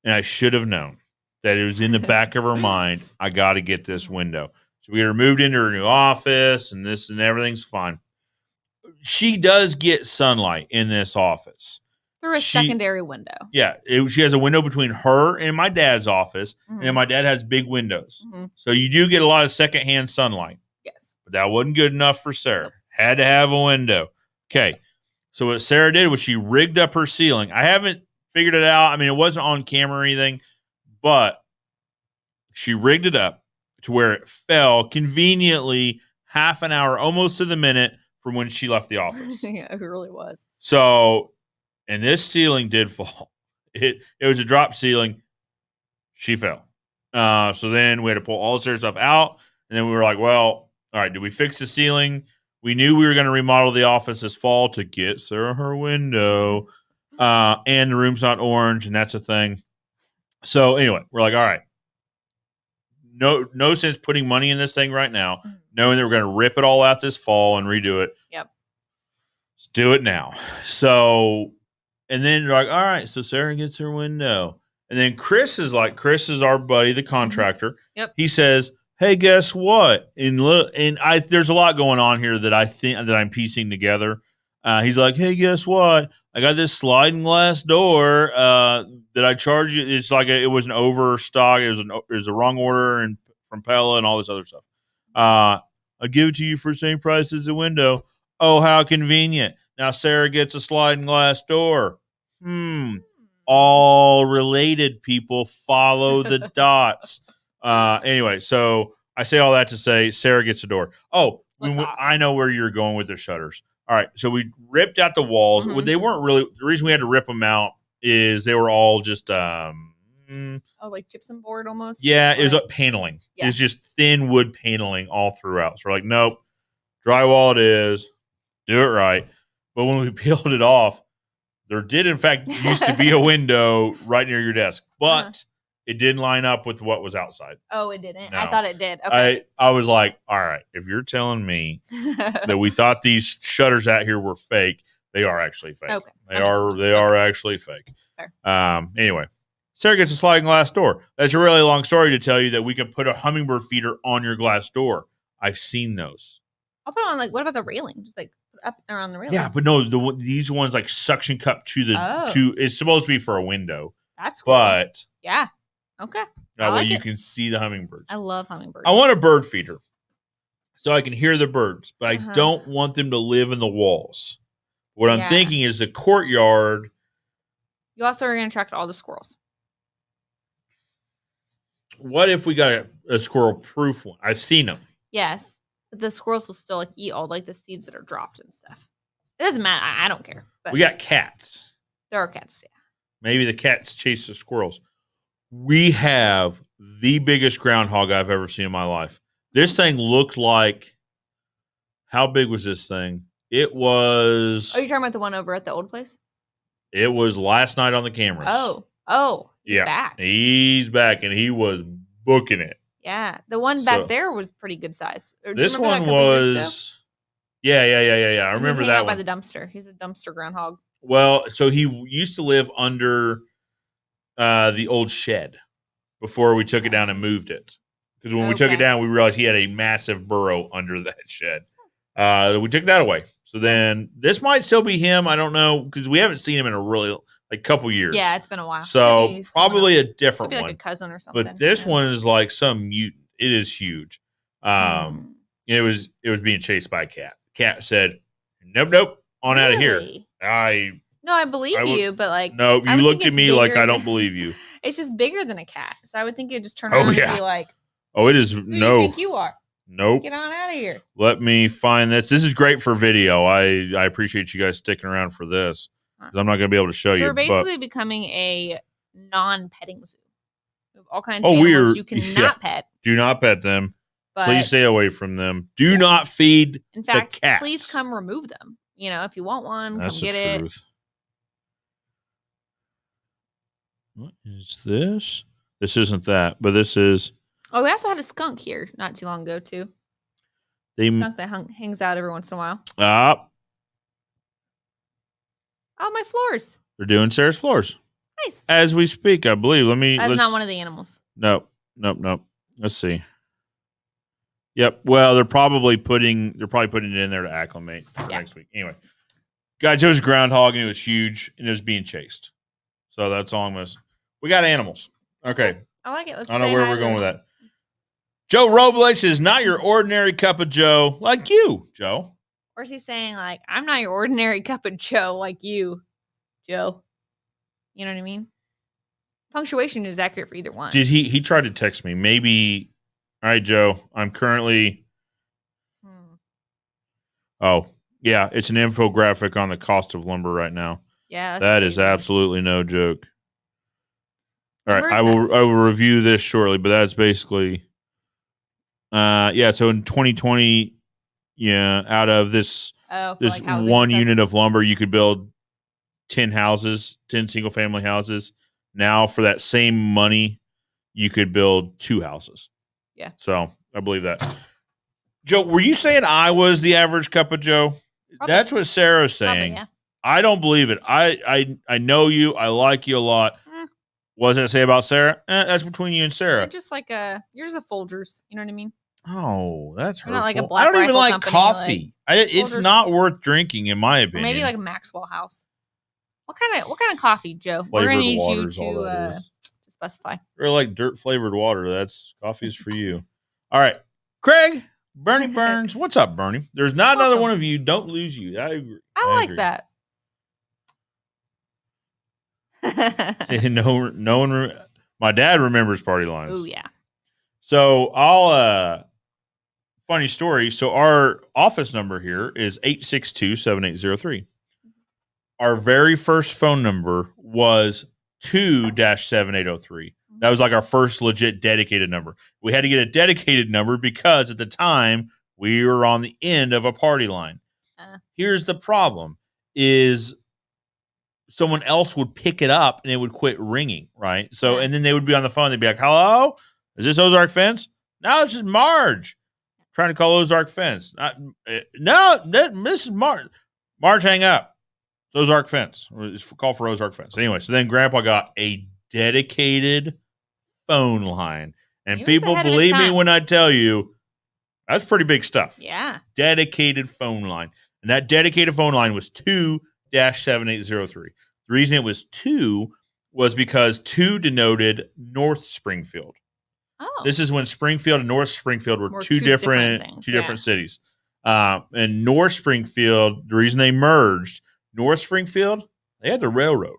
and I should have known that it was in the back of her mind. I got to get this window. So we get her moved into her new office, and everything's fine. She does get sunlight in this office.
through a secondary window.
Yeah, she has a window between her and my dad's office, and then my dad has big windows. So you do get a lot of secondhand sunlight.
Yes.
But that wasn't good enough for Sarah. Nope. Had to have a window. Okay. So what Sarah did was she rigged up her ceiling. I haven't figured it out. I mean, it wasn't on camera or anything, but she rigged it up to where it fell conveniently half an hour, almost to the minute from when she left the office.
Yeah, it really was.
So, and this ceiling did fall. It was a drop ceiling. She fell. So then we had to pull all the Sarah stuff out. And then we were like, well, all right, did we fix the ceiling? We knew we were going to remodel the office this fall to get Sarah her window. And the room's not orange, and that's a thing. So anyway, we're like, all right. No sense putting money in this thing right now, knowing that we're going to rip it all out this fall and redo it.
Yep.
Let's do it now. So, and then you're like, all right, so Sarah gets her window. And then Chris is our buddy, the contractor.
Yep.
He says, hey, guess what? And there's a lot going on here that I think that I'm piecing together. He's like, hey, guess what? I got this sliding glass door that I charge you. It's like it was an overstock. It was a wrong order and from Pella and all this other stuff. I'll give it to you for the same price as the window. Oh, how convenient. Now Sarah gets a sliding glass door. All related, people. Follow the dots. Anyway, so I say all that to say Sarah gets a door. Oh,
awesome.
I know where you're going with the shutters. All right, so we ripped out the walls. They weren't really – the reason we had to rip them out is they were all just
like gypsum board almost?
Yeah, it was like paneling. Yeah. It was just thin wood paneling all throughout. So we're like, nope, drywall it is. Do it right. But when we peeled it off, there did, in fact, used to be a window right near your desk. But it didn't line up with what was outside.
Oh, it didn't?
No.
I thought it did. Okay.
I was like, all right, if you're telling me that we thought these shutters out here were fake, they are actually fake. Okay. They are actually fake. Anyway, Sarah gets a sliding glass door. That's a really long story to tell you that we can put a hummingbird feeder on your glass door. I've seen those.
I'll put on what about the railing? Just up around the railing.
Yeah, but no, these ones like suction cup to the it's supposed to be for a window.
That's cool.
But
yeah. Okay.
That way you can see the hummingbirds.
I love hummingbirds.
I want a bird feeder so I can hear the birds, but I don't want them to live in the walls. What I'm thinking is the courtyard.
You also are going to attract all the squirrels.
What if we got a squirrel-proof one? I've seen them.
Yes, but the squirrels will still eat all the seeds that are dropped and stuff. It doesn't matter. I don't care. But
we got cats.
There are cats, yeah.
Maybe the cats chase the squirrels. We have the biggest groundhog I've ever seen in my life. This thing looked like, how big was this thing? It was.
Are you talking about the one over at the old place?
It was last night on the cameras.
Oh, he's back.
He's back, and he was booking it.
Yeah, the one back there was pretty good size.
This one was. Yeah. I remember that one.
By the dumpster. He's a dumpster groundhog.
Well, so he used to live under the old shed before we took it down and moved it. Because when we took it down, we realized he had a massive burrow under that shed. We took that away. So then this might still be him. I don't know because we haven't seen him in a really couple years.
Yeah, it's been a while.
So probably a different one.
Like a cousin or something.
But this one is like some mutant. It is huge. It was being chased by a cat. Cat said, "Nope, on out of here."
No, I believe you, but
no, you looked at me like I don't believe you.
It's just bigger than a cat, so I would think you'd just turn around and be like,
"Oh, it is
who do you think you are?
Nope.
Get on out of here."
Let me find this. This is great for video. I appreciate you guys sticking around for this because I'm not going to be able to show you.
So we're basically becoming a non-petting zoo. We have all kinds of animals you cannot pet.
Do not pet them. Please stay away from them. Do not feed
In fact,
the cats.
Please come remove them. If you want one,
That's
come get it.
What is this? This isn't that, but this is.
Oh, we also had a skunk here not too long ago, too. A skunk that hangs out every once in a while. Oh, my floors.
They're doing Sarah's floors.
Nice.
As we speak, I believe.
That's not one of the animals.
Nope. Let's see. Yep. Well, they're probably putting it in there to acclimate for next week. Anyway. Guys, it was groundhog and it was huge and it was being chased. So that's all I'm going to. We got animals. Okay.
I like it. Let's
I don't know
say
where
hi
we're
to
going
them.
with that. Joe Robles is not your ordinary cup of Joe like you, Joe.
Or is he saying like, I'm not your ordinary cup of Joe like you, Joe? You know what I mean? Punctuation is accurate for either one.
Did he tried to text me? Maybe. All right, Joe. I'm currently. Oh, yeah. It's an infographic on the cost of lumber right now.
Yeah,
that is
crazy.
absolutely no joke. All right,
Where's
I will
that?
I will review this shortly, but that's basically. Yeah. So in 2020, yeah, out of this
like housing
one
and stuff?
unit of lumber, you could build 10 houses, 10 single family houses. Now for that same money, you could build 2 houses.
Yeah.
So I believe that. Joe, were you saying I was the average cup of Joe?
Probably.
That's what Sarah's saying.
Probably, yeah.
I don't believe it. I know you. I like you a lot. What does that say about Sarah? That's between you and Sarah.
You're just like you're just a Folgers. You know what I mean?
Oh, that's hurtful.
You're not like a
I
Black
don't even
Rifle
like
company,
coffee. It's
Folgers.
not worth drinking, in my
Or
opinion.
maybe like a Maxwell House. What kind of coffee, Joe? We're
Flavored
gonna need
water
you
is all that is.
to specify.
Or like dirt flavored water. That's coffee's for you. All right, Craig, Bernie Burns. What's up, Bernie? There's not another one of you. Don't lose you. I agree.
I like
agree.
that.
no one. My dad remembers party lines.
Oh yeah.
So I'll funny story. So our office number here is 862-7803. Our very first phone number was 2-7803. That was like our first legit dedicated number. We had to get a dedicated number because at the time we were on the end of a party line. Here's the problem is someone else would pick it up and it would quit ringing, right? So, and then they would be on the phone. They'd be like, hello, is this Ozark Fence? No, it's just Marge. Trying to call Ozark Fence. No, Mrs. Marge. Marge, hang up. It's Ozark Fence. Call for Ozark Fence. Anyway, so then Grandpa got a dedicated phone line. And people believe me when I tell you, that's pretty big stuff.
Yeah.
Dedicated phone line. And that dedicated phone line was 2-7803. The reason it was 2 was because 2 denoted North Springfield.
Oh.
This is when Springfield and North Springfield were two different cities. And North Springfield, the reason they merged, North Springfield, they had the railroad.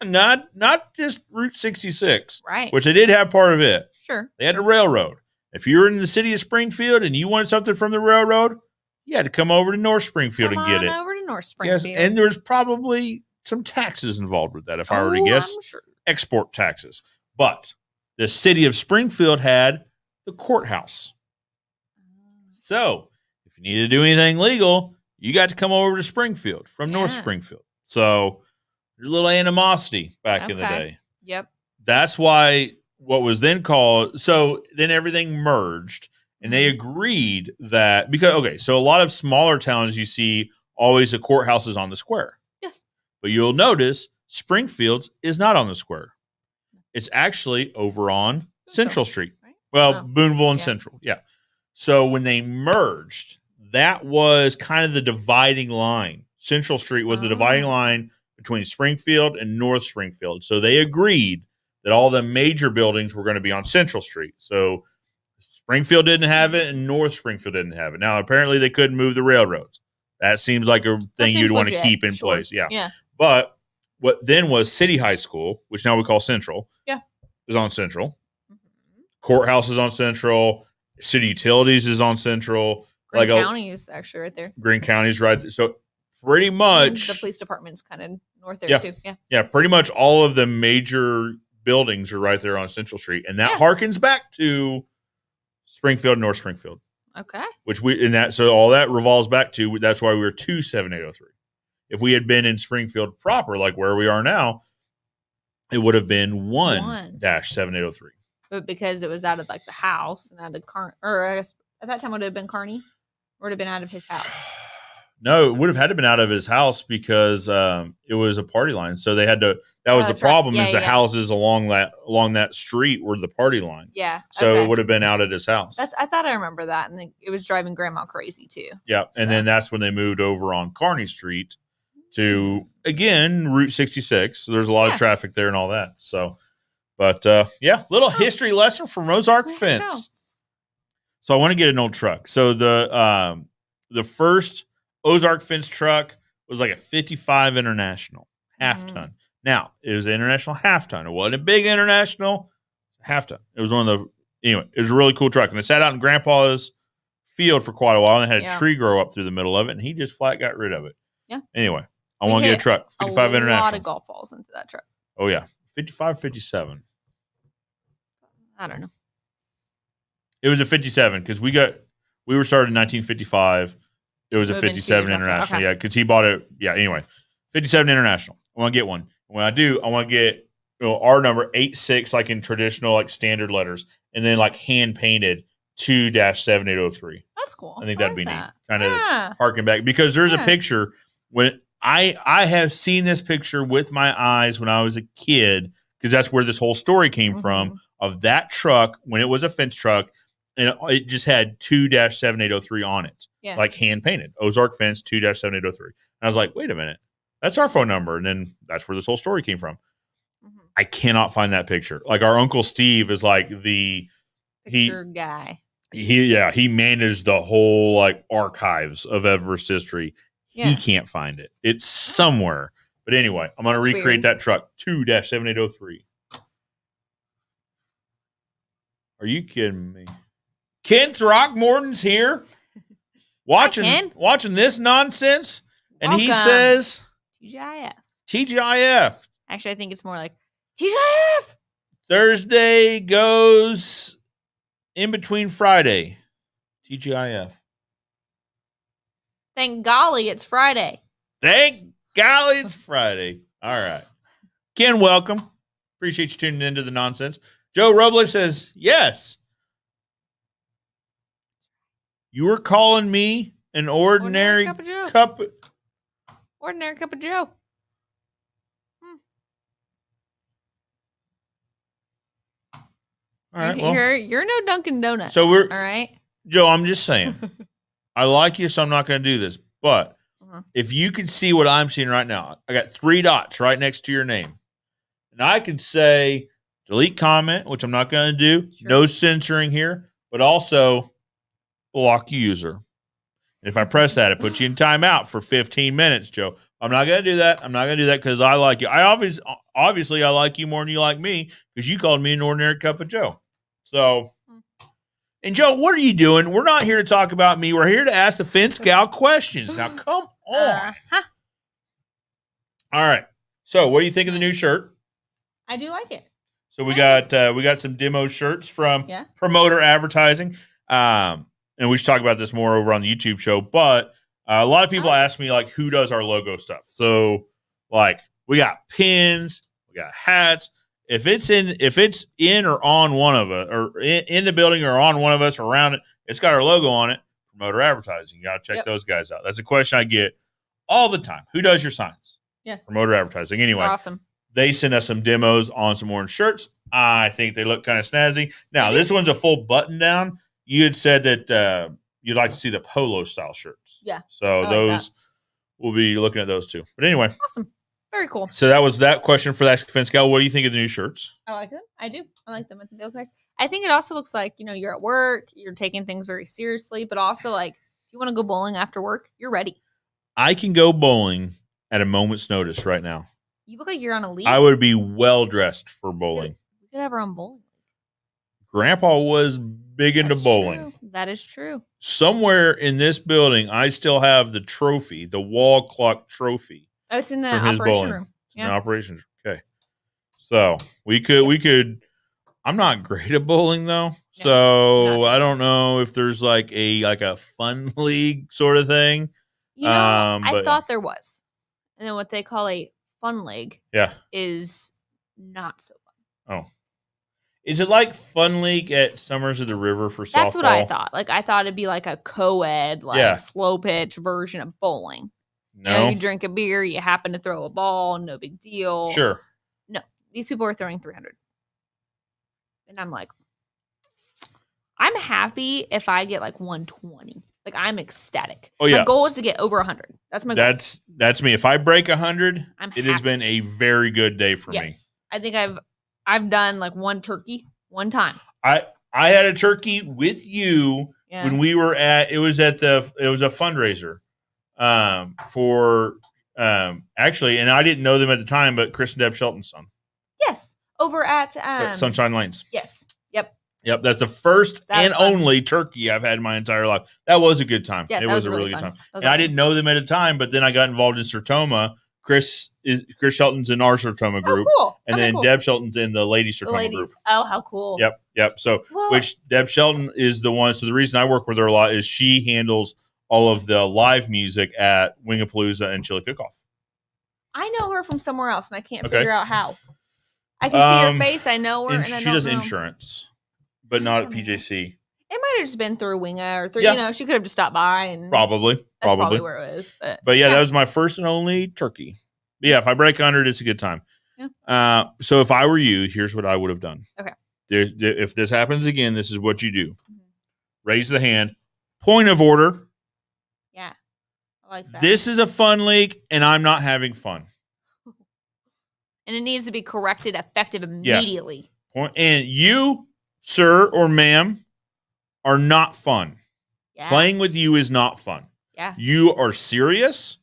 Not just Route 66,
right?
Which they did have part of it.
Sure.
They had the railroad. If you were in the city of Springfield and you wanted something from the railroad, you had to come over to North Springfield and get it.
Over to North Springfield.
Yes, and there's probably some taxes involved with that, if I were to guess.
I'm sure.
Export taxes. But the city of Springfield had the courthouse. So if you needed to do anything legal, you got to come over to Springfield from North Springfield. So there's a little animosity back in the day.
Yep.
That's why what was then called, so then everything merged and they agreed that, so a lot of smaller towns you see always the courthouse is on the square.
Yes.
But you'll notice Springfield's is not on the square. It's actually over on Central Street. Right? Well, Boonville and Central. Yeah. So when they merged, that was kind of the dividing line. Central Street was the dividing line between Springfield and North Springfield. So they agreed that all the major buildings were going to be on Central Street. So Springfield didn't have it and North Springfield didn't have it. Now, apparently they couldn't move the railroads. That seems like a thing you'd want to keep in place. Yeah. But what then was City High School, which now we call Central, is on Central. Courthouse is on Central. City Utilities is on Central.
Greene County is actually right there.
Greene County's right there. So pretty much.
And the police department's kind of north there too. Yeah.
Yeah, pretty much all of the major buildings are right there on Central Street. And that harkens back to Springfield, North Springfield.
Okay.
So all that revolves back to, that's why we were 2-7803. If we had been in Springfield proper, like where we are now, it would have been 1-7803.
But because it was out of like the house and out of or I guess at that time would have been Kearney, or would have been out of his house.
No, it would have had to have been out of his house because it was a party line. So they had to. That was the
that's right.
problem.
Yeah,
Is the
yeah.
houses along that street were the party line.
Yeah.
So
okay.
it would have been out at his house.
I thought I remember that, and it was driving Grandma crazy too.
Yeah, and then that's when they moved over on Kearney Street to again Route 66. So there's a lot of traffic there and all that. So, but little history lesson from Ozark Fence. So I want to get an old truck. So the first Ozark Fence truck was like a 55 International half ton. Now it was an International half ton. It wasn't a big International half ton. It was one of the anyway. It was a really cool truck, and it sat out in Grandpa's field for quite a while, and it had a tree grow up through the middle of it, and he just flat got rid of it. Yeah. Anyway, I want to get a truck. 55 International. A lot
of golf balls into that truck.
Oh yeah, 55, 57.
I don't know.
It was a 57 because we were started in 1955. It was a 57 International. Okay. Yeah, because he bought it. Yeah, anyway, 57 International. I want to get one. When I do, I want to get our number 86, like in traditional, like standard letters, and then like hand painted 2-7803.
That's cool.
I think that'd be neat. Kind of harken back because there's a picture when I have seen this picture with my eyes when I was a kid because that's where this whole story came from of that truck when it was a fence truck. And it just had 2-7803 on it, like hand painted. Ozark Fence 2-7803. And I was like, wait a minute, that's our phone number. And then that's where this whole story came from. I cannot find that picture. Like our Uncle Steve is like the
picture guy.
He managed the whole like archives of Everest history. Yeah. He can't find it. It's somewhere. But anyway, I'm going to recreate that truck 2-7803. Are you kidding me? Ken Throckmorton's here watching this nonsense. And Welcome. He says TGIF.
Actually, I think it's more like TGIF.
Thursday goes in between Friday. TGIF.
Thank golly it's Friday.
Thank golly it's Friday. All right. Ken, welcome. Appreciate you tuning into the nonsense. Joe Robles says, yes. You were calling me an ordinary cup of Joe.
Ordinary cup of Joe.
All right. Well,
you're no Dunkin' Donuts.
So we're
all right.
Joe, I'm just saying. I like you, so I'm not going to do this. But if you can see what I'm seeing right now, I got 3 dots right next to your name. And I can say delete comment, which I'm not going to do. Sure. No censoring here, but also block user. And if I press that, it puts you in timeout for 15 minutes, Joe. I'm not going to do that. I'm not going to do that because I like you. I obviously I like you more than you like me because you called me an ordinary cup of Joe. So, and Joe, what are you doing? We're not here to talk about me. We're here to ask the Fence Gal questions. Now, come on. All right. So, what do you think of the new shirt?
I do like it.
So we got some demo shirts from Promoter Advertising. And we should talk about this more over on the YouTube show. But a lot of people ask me like, who does our logo stuff? So like we got pins, we got hats. If it's in or on one of us, or in the building or on one of us or around it, it's got our logo on it. Promoter Advertising. You got to check those guys out. That's a question I get all the time. Who does your signs?
Yeah.
Promoter Advertising. Anyway,
awesome.
They sent us some demos on some orange shirts. I think they look kind of snazzy. Now, this one's a full button down. You had said that you'd like to see the polo style shirts.
Yeah.
So we'll be looking at those too. But anyway.
Awesome. Very cool.
So that was that question for that Fence Gal. What do you think of the new shirts?
I like them. I do. I like them. I think they look nice. I think it also looks like, you're at work, you're taking things very seriously, but also like if you want to go bowling after work, you're ready.
I can go bowling at a moment's notice right now.
You look like you're on a league.
I would be well dressed for bowling.
We could have our own bowling.
Grandpa was big into bowling.
True. That is true.
Somewhere in this building, I still have the trophy, the wall clock trophy.
Oh, it's in the operation room.
Yeah. In the operations. Okay. So we could. I'm not great at bowling though, so I don't know if there's like a fun league sort of thing.
I thought there was, and then what they call a fun league, is not so fun.
Oh, Is it like Fun League at Summers of the River for softball?
That's what I thought. Like I thought it'd be like a co-ed, like slow pitch version of bowling.
No,
you know, you drink a beer, you happen to throw a ball, no big deal.
Sure.
No, these people are throwing 300, and I'm like, I'm happy if I get like 120. Like I'm ecstatic.
Oh yeah.
My goal is to get over 100. That's my goal.
That's me. If I break 100, it has
happy.
been a very good day for me.
I think I've done like one turkey one time.
I had a turkey with you when we were it was a fundraiser for actually, and I didn't know them at the time, but Chris and Deb Shelton's son.
Yes, over at
Sunshine Lanes.
Yes.
Yep, that's the first and only turkey I've had in my entire life. That was a good time.
Yeah,
it was a really good time. And I didn't know them at the time, but then I got involved in Sertoma. Chris Shelton's in our Sertoma group.
Oh, cool.
And then cool. Deb Shelton's in the ladies Sertoma group.
Oh, how cool.
Yep. So, which Deb Shelton is the one. So the reason I work with her a lot is she handles all of the live music at Wingapalooza and Chili Cook-Off.
I know her from somewhere else, and I can't figure out how. I can see her face. I know her. And
she does insurance, but not at PJC.
It might have just been through Winga or through, you know, she could have just stopped by and
probably
where it is.
But yeah, that was my first and only turkey. But yeah, if I break 100, it's a good time. Yeah. So if I were you, here's what I would have done.
Okay.
If this happens again, this is what you do. Mm-hmm. Raise the hand. Point of order.
Yeah. I like that.
This is a fun league, and I'm not having fun.
And it needs to be corrected effective immediately.
Yeah. And you, sir or ma'am, are not fun. Yeah. Playing with you is not fun.
Yeah.
You are serious.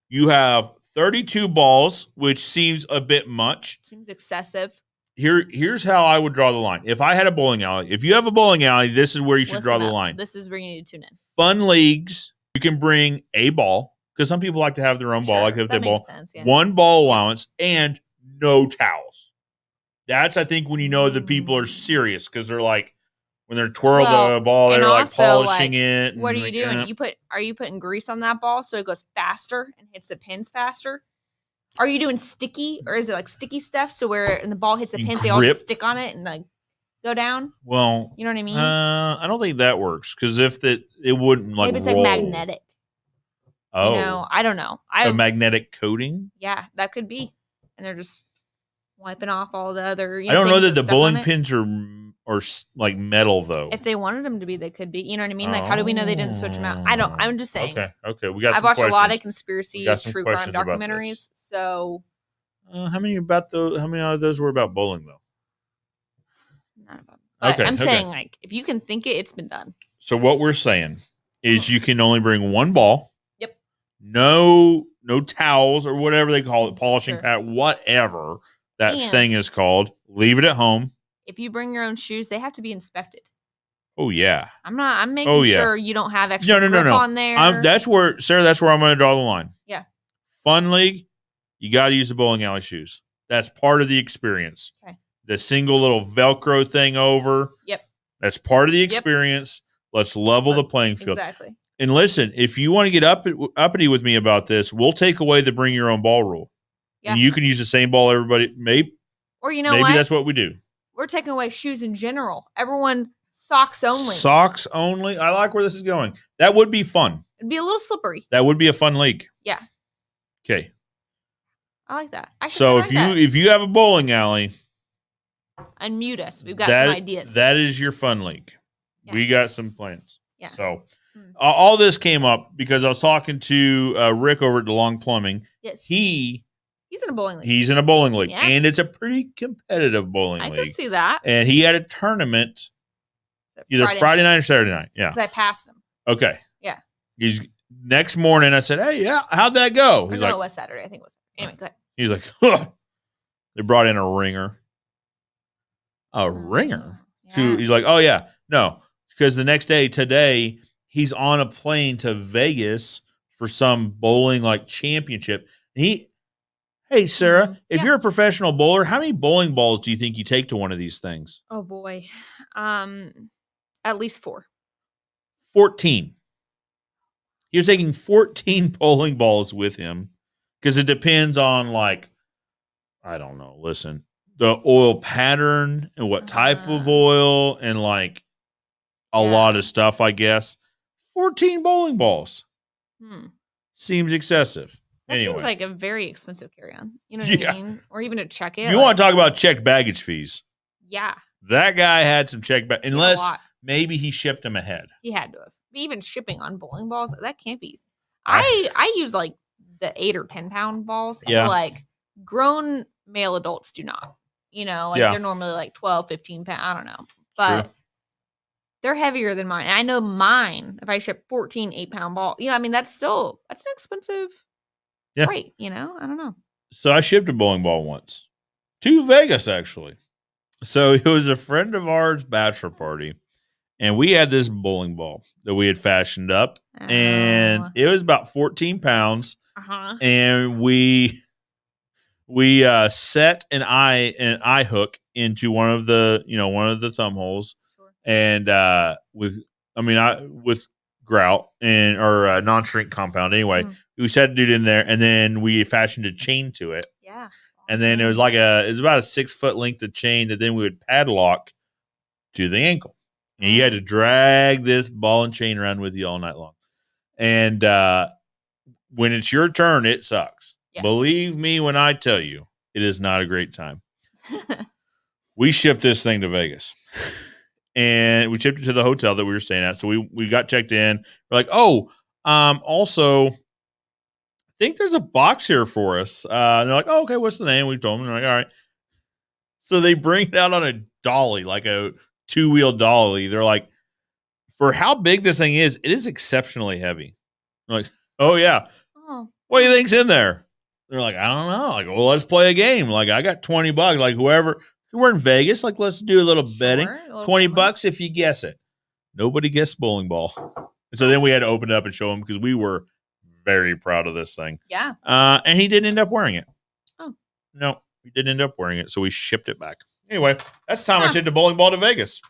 You have 32 balls, which seems a bit much.
Seems excessive.
Here's how I would draw the line. If I had a bowling alley, if you have a bowling alley, this is where you should draw the line.
This is where you need to tune in.
Fun leagues, you can bring a ball, because some people like to have their own ball, like if they ball.
Sense, yeah.
One ball allowance and no towels. That's, I think, when you know that people are serious, because they're like, when they're twirling the ball, they're like polishing it.
What are you doing? Are you putting grease on that ball so it goes faster and hits the pins faster? Are you doing sticky, or is it like sticky stuff? So where the ball hits the pins, they all just stick on it and like go down.
Well,
you know what I mean?
I don't think that works, because if it wouldn't like.
Maybe it's
roll.
like magnetic.
Oh,
you know, I don't know.
A magnetic coating.
Yeah, that could be, and they're just wiping off all the other.
I don't know that the bowling pins are like metal though.
If they wanted them to be, they could be. You know what I mean? Like, how do we know they didn't switch them out? I don't. I'm just saying.
Okay. We got.
I've watched a lot of conspiracy true crime documentaries. So,
how many of those were about bowling though?
None of them. But I'm saying, like, if you can think it, it's been done.
So what we're saying is, you can only bring one ball.
Yep.
No towels or whatever they call it, polishing pad, whatever that thing is called. Leave it at home.
If you bring your own shoes, they have to be inspected.
Oh yeah.
I'm making sure you don't have extra grip on there.
That's where, Sarah, that's where I'm going to draw the line.
Yeah.
Fun league, you got to use the bowling alley shoes. That's part of the experience.
Okay.
The single little Velcro thing over.
Yep.
That's part of the experience. Let's level the playing field.
Exactly.
And listen, if you want to get uppity with me about this, we'll take away the bring your own ball rule. Yeah. And you can use the same ball everybody. Maybe that's what we do.
We're taking away shoes in general. Everyone, socks only.
Socks only. I like where this is going. That would be fun.
It'd be a little slippery.
That would be a fun league.
Yeah.
Okay.
I like that.
So if you have a bowling alley,
unmute us. We've got some ideas.
That is your fun league. Yeah. We got some plans.
Yeah.
So all this came up because I was talking to Rick over at DeLong Plumbing.
Yes.
He's
in a bowling league.
He's in a bowling league. Yeah. And it's a pretty competitive bowling league.
I could see that.
And he had a tournament either Friday night or Saturday night. Yeah.
Because I passed him.
Okay.
Yeah.
He's next morning I said, "Hey, yeah, how'd that go?" He's like,
it was Saturday. I think it was. Anyway, go ahead.
He's like, huh. They brought in a ringer. A ringer?
Yeah.
He's like, "Oh yeah. No." Because the next day, today, he's on a plane to Vegas for some bowling like championship. And hey, Sarah, if you're a professional bowler, how many bowling balls do you think you take to one of these things?
Oh boy. At least 4.
14. He was taking 14 bowling balls with him because it depends on, like, I don't know. Listen, the oil pattern and what type of oil and like a lot of stuff, I guess. 14 bowling balls. Seems excessive.
That
anyway.
seems like a very expensive carry-on. You know what I mean? Or even to check it.
You want to talk about checked baggage fees?
Yeah.
That guy had some checked baggage. Unless
a lot.
maybe he shipped them ahead.
He had to have. Even shipping on bowling balls, that can't be. I use like the 8 or 10 pound balls. And like grown male adults do not. You know, like they're normally like 12, 15 pounds. I don't know. But they're heavier than mine. And I know mine, if I ship 14 8-pound ball, you know, I mean, that's an expensive freight, you know? I don't know.
So I shipped a bowling ball once to Vegas, actually. So it was a friend of ours' bachelor party. And we had this bowling ball that we had fashioned up. And it was about 14 pounds. And we set an eye hook into one of the thumb holes. And with grout or non-shrink compound. Anyway, we set a dude in there, and then we fashioned a chain to it. Yeah. And then it was about a 6-foot length of chain that then we would padlock to the ankle. And you had to drag this ball and chain around with you all night long. And when it's your turn, it sucks. Yeah. Believe me when I tell you, it is not a great time. We shipped this thing to Vegas. And we shipped it to the hotel that we were staying at. So we got checked in. We're like, also, I think there's a box here for us. And they're like, oh, okay, what's the name? We told them. They're like, all right. So they bring it out on a dolly, like a 2-wheel dolly. They're like, for how big this thing is, it is exceptionally heavy. I'm like, oh, yeah. What do you think's in there? They're like, I don't know. Like, well, let's play a game. Like, I got $20. Like, whoever. We're in Vegas. Like, let's do a little betting. $20 if you guess it. Nobody guessed bowling ball. So then we had to open it up and show him because we were very proud of this thing. Yeah. And he didn't end up wearing it. Oh. No, he didn't end up wearing it. So we shipped it back. Anyway, that's the time I shipped the bowling ball to Vegas.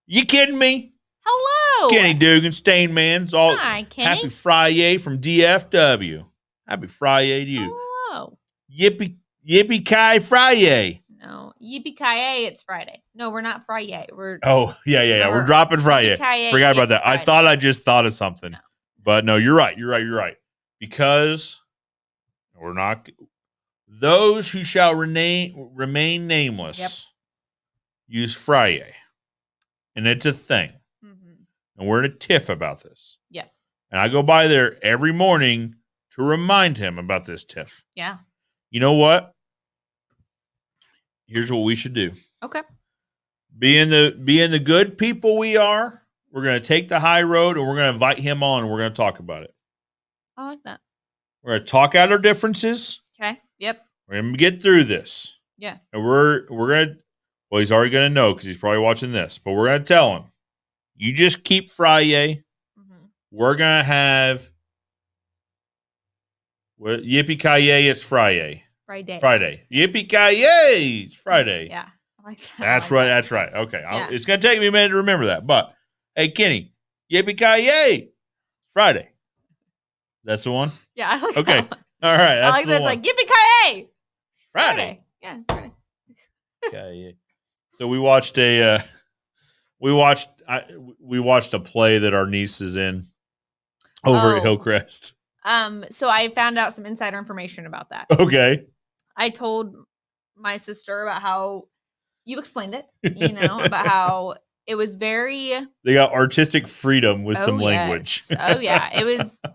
You kidding me?
Hello.
Kenny Dugan, Stain Man's all.
Hi, Kenny.
Happy Fri-Yay from DFW. Happy Fri-Yay to you.
Hello.
Yippee-ki Fri-Yay.
No, yippee-ki-yay, it's Friday. No, we're not Fri-Yay.
We're dropping Fri-Yay. Forgot about that. Friday. I thought I just thought of something. No. But no, you're right. Because we're not. Those who shall remain nameless use Fri-Yay. And it's a thing. Mm-hmm. And we're in a tiff about this. Yeah. And I go by there every morning to remind him about this tiff. Yeah. You know what? Here's what we should do. Okay. Being the good people we are, we're going to take the high road and we're going to invite him on and we're going to talk about it.
I like that.
We're going to talk out our differences.
Okay. Yep.
We're going to get through this. Yeah. And we're going to, well, he's already going to know because he's probably watching this, but we're going to tell him, you just keep Fri-Yay. Mm-hmm. We're going to have, yippee-ki-yay, it's Fri-Yay. Friday. Yippee-ki-yay, it's Friday. Yeah. I like that. That's right. That's right. Okay. Yeah. It's going to take me a minute to remember that. But, hey, Kenny, yippee-ki-yay, Friday. That's the one?
Yeah, I like that one.
All right. That's
I like that. It's like, yippee-ki-yay.
Friday.
Yeah, it's Friday.
Okay. So we watched a play that our niece is in over at Hillcrest.
So I found out some insider information about that.
Okay.
I told my sister about how you explained it, about how it was they
got artistic freedom with some language.
Oh yeah. It was a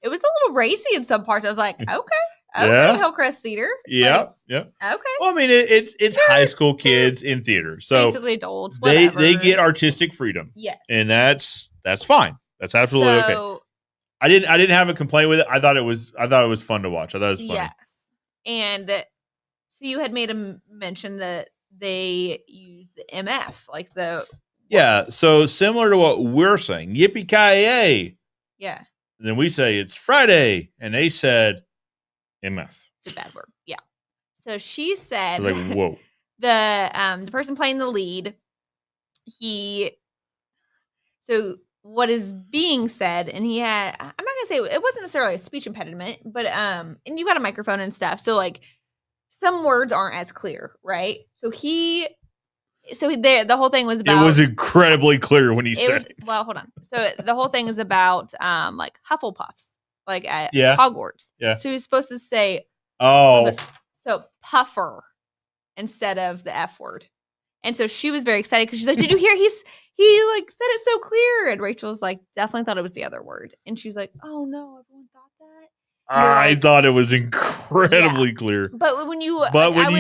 little racy in some parts. I was like, okay, Hillcrest Theater.
Yeah. Yeah.
Okay.
Well, I mean, it's high school kids in theater. So
basically adults. Whatever.
They get artistic freedom.
Yes.
And that's fine. That's absolutely okay. I didn't have a complaint with it. I thought it was fun to watch. I thought it was funny.
Yes. And so you had made a mention that they use the MF, like the
yeah. So similar to what we're saying, yippee-ki-yay.
Yeah.
And then we say it's Friday, and they said MF.
It's a bad word. Yeah. So she said,
like, whoa.
The person playing the lead, so what is being said, and he had, I'm not gonna say it wasn't necessarily a speech impediment, but and you got a microphone and stuff, so like some words aren't as clear, right? So the whole thing was about.
It was incredibly clear when he said it.
Well, hold on. So the whole thing is about like Hufflepuffs, like at
Yeah.
Hogwarts.
Yeah.
So he's supposed to say
Oh,
so puffer instead of the F word. And so she was very excited because she's like, "Did you hear? He like said it so clear." And Rachel's like, "Definitely thought it was the other word." And she's like, "Oh no, everyone thought that."
I thought it was incredibly clear.
But when you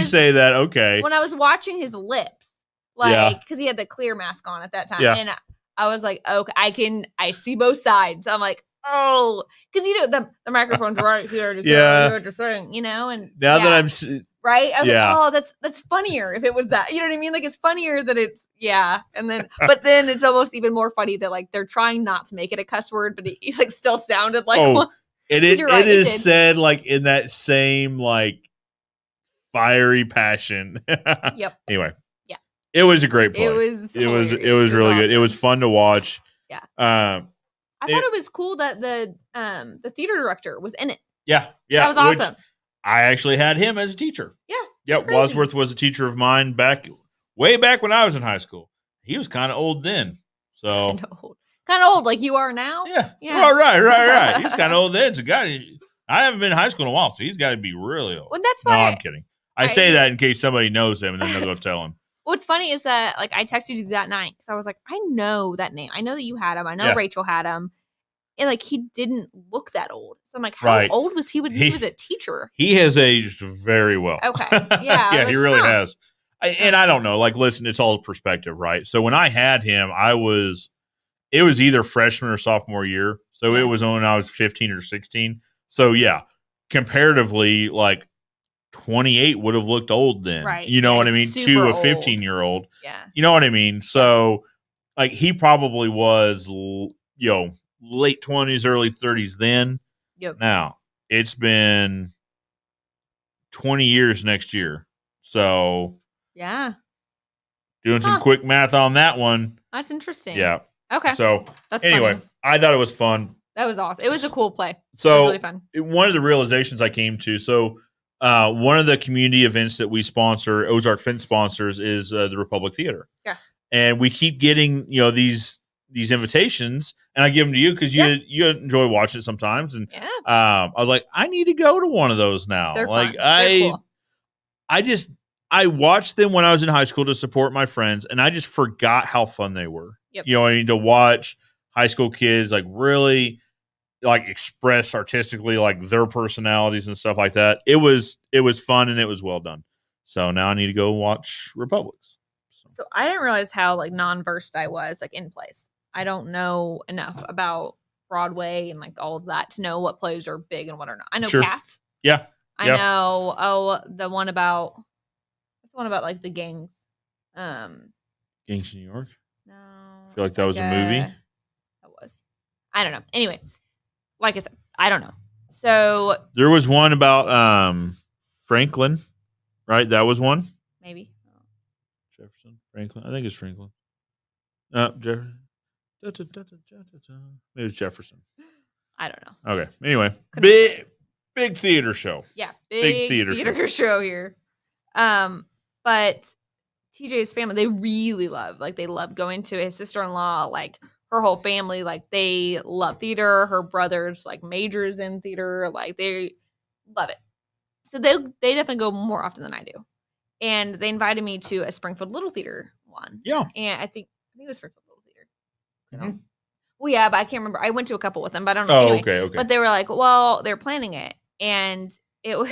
say that, okay.
When I was watching his lips, like because he had the clear mask on at that time, and I was like, okay, I see both sides. I'm like, oh, because the microphone's right here to hear what you're saying, and
now that I'm
right, I was like, oh, that's funnier if it was that, you know what I mean? Like it's funnier that it's and then but then it's almost even more funny that like they're trying not to make it a cuss word, but it like still sounded like one.
It is said like in that same like fiery passion.
Yep.
Anyway. Yeah. It was a great play.
It was
really
awesome.
good. It was fun to watch.
Yeah. I thought it was cool that the theater director was in it.
Yeah.
That was awesome.
I actually had him as a teacher.
Yeah.
Yep. Wadsworth was a teacher of mine way back when I was in high school. He was kind of old then. So
kind of old like you are now.
Yeah. Oh, right. He's kind of old then. So I haven't been in high school in a while, so he's got to be really old.
Well, that's why.
No, I'm kidding. I say that in case somebody knows him, and then they'll go tell him.
What's funny is that like I texted you that night because I was like, I know that name. I know that you had him. I know Rachel had him. And like he didn't look that old. So I'm like, how old was he when he was a teacher?
He has aged very well.
Okay. Yeah.
Yeah, he really has. And I don't know. Like, listen, it's all perspective, right? So when I had him, it was either freshman or sophomore year. So it was when I was 15 or 16. So yeah, comparatively, like 28 would have looked old then.
Right.
You know what I mean? To a 15-year-old.
Yeah.
You know what I mean? So like he probably was, late 20s, early 30s then.
Yep.
Now, it's been 20 years next year. So,
yeah.
Doing some quick math on that one.
That's interesting.
Yeah.
Okay.
So,
that's
anyway,
funny.
I thought it was fun.
That was awesome. It was a cool play.
So,
it was really fun.
One of the realizations I came to, one of the community events that we sponsor, Ozark Fence sponsors, is the Republic Theater.
Yeah.
And we keep getting, these invitations, and I give them to you because you enjoy watching it sometimes. And I was like, I need to go to one of those now.
They're
like
fun. They're cool.
I watched them when I was in high school to support my friends, and I just forgot how fun they were.
Yep.
I mean, to watch high school kids like really like express artistically like their personalities and stuff like that. It was fun and it was well done. So now I need to go watch Republics.
So I didn't realize how like non-versed I was like in plays. I don't know enough about Broadway and like all of that to know what plays are big and what are not. I know Cats.
Yeah.
I know the one about like the gangs.
Gangs in New York?
No.
I feel like that was a movie.
That was. I don't know. Anyway, like I said, I don't know. So
there was one about Franklin, right? That was one.
Maybe.
Jefferson, Franklin. I think it's Franklin. Jefferson. Maybe it's Jefferson.
I don't know.
Okay. Anyway, big theater show.
Yeah, big theater show here. But TJ's family, they really love going to his sister-in-law, like her whole family, like they love theater. Her brother's like majors in theater, like they love it. So they definitely go more often than I do. And they invited me to a Springfield Little Theater one.
Yeah.
And I think it was Springfield Little Theater. Mm-hmm. Well, yeah, but I can't remember. I went to a couple with them, but I don't know.
Oh,
anyway,
okay.
But they were like, well, they're planning it. And it was,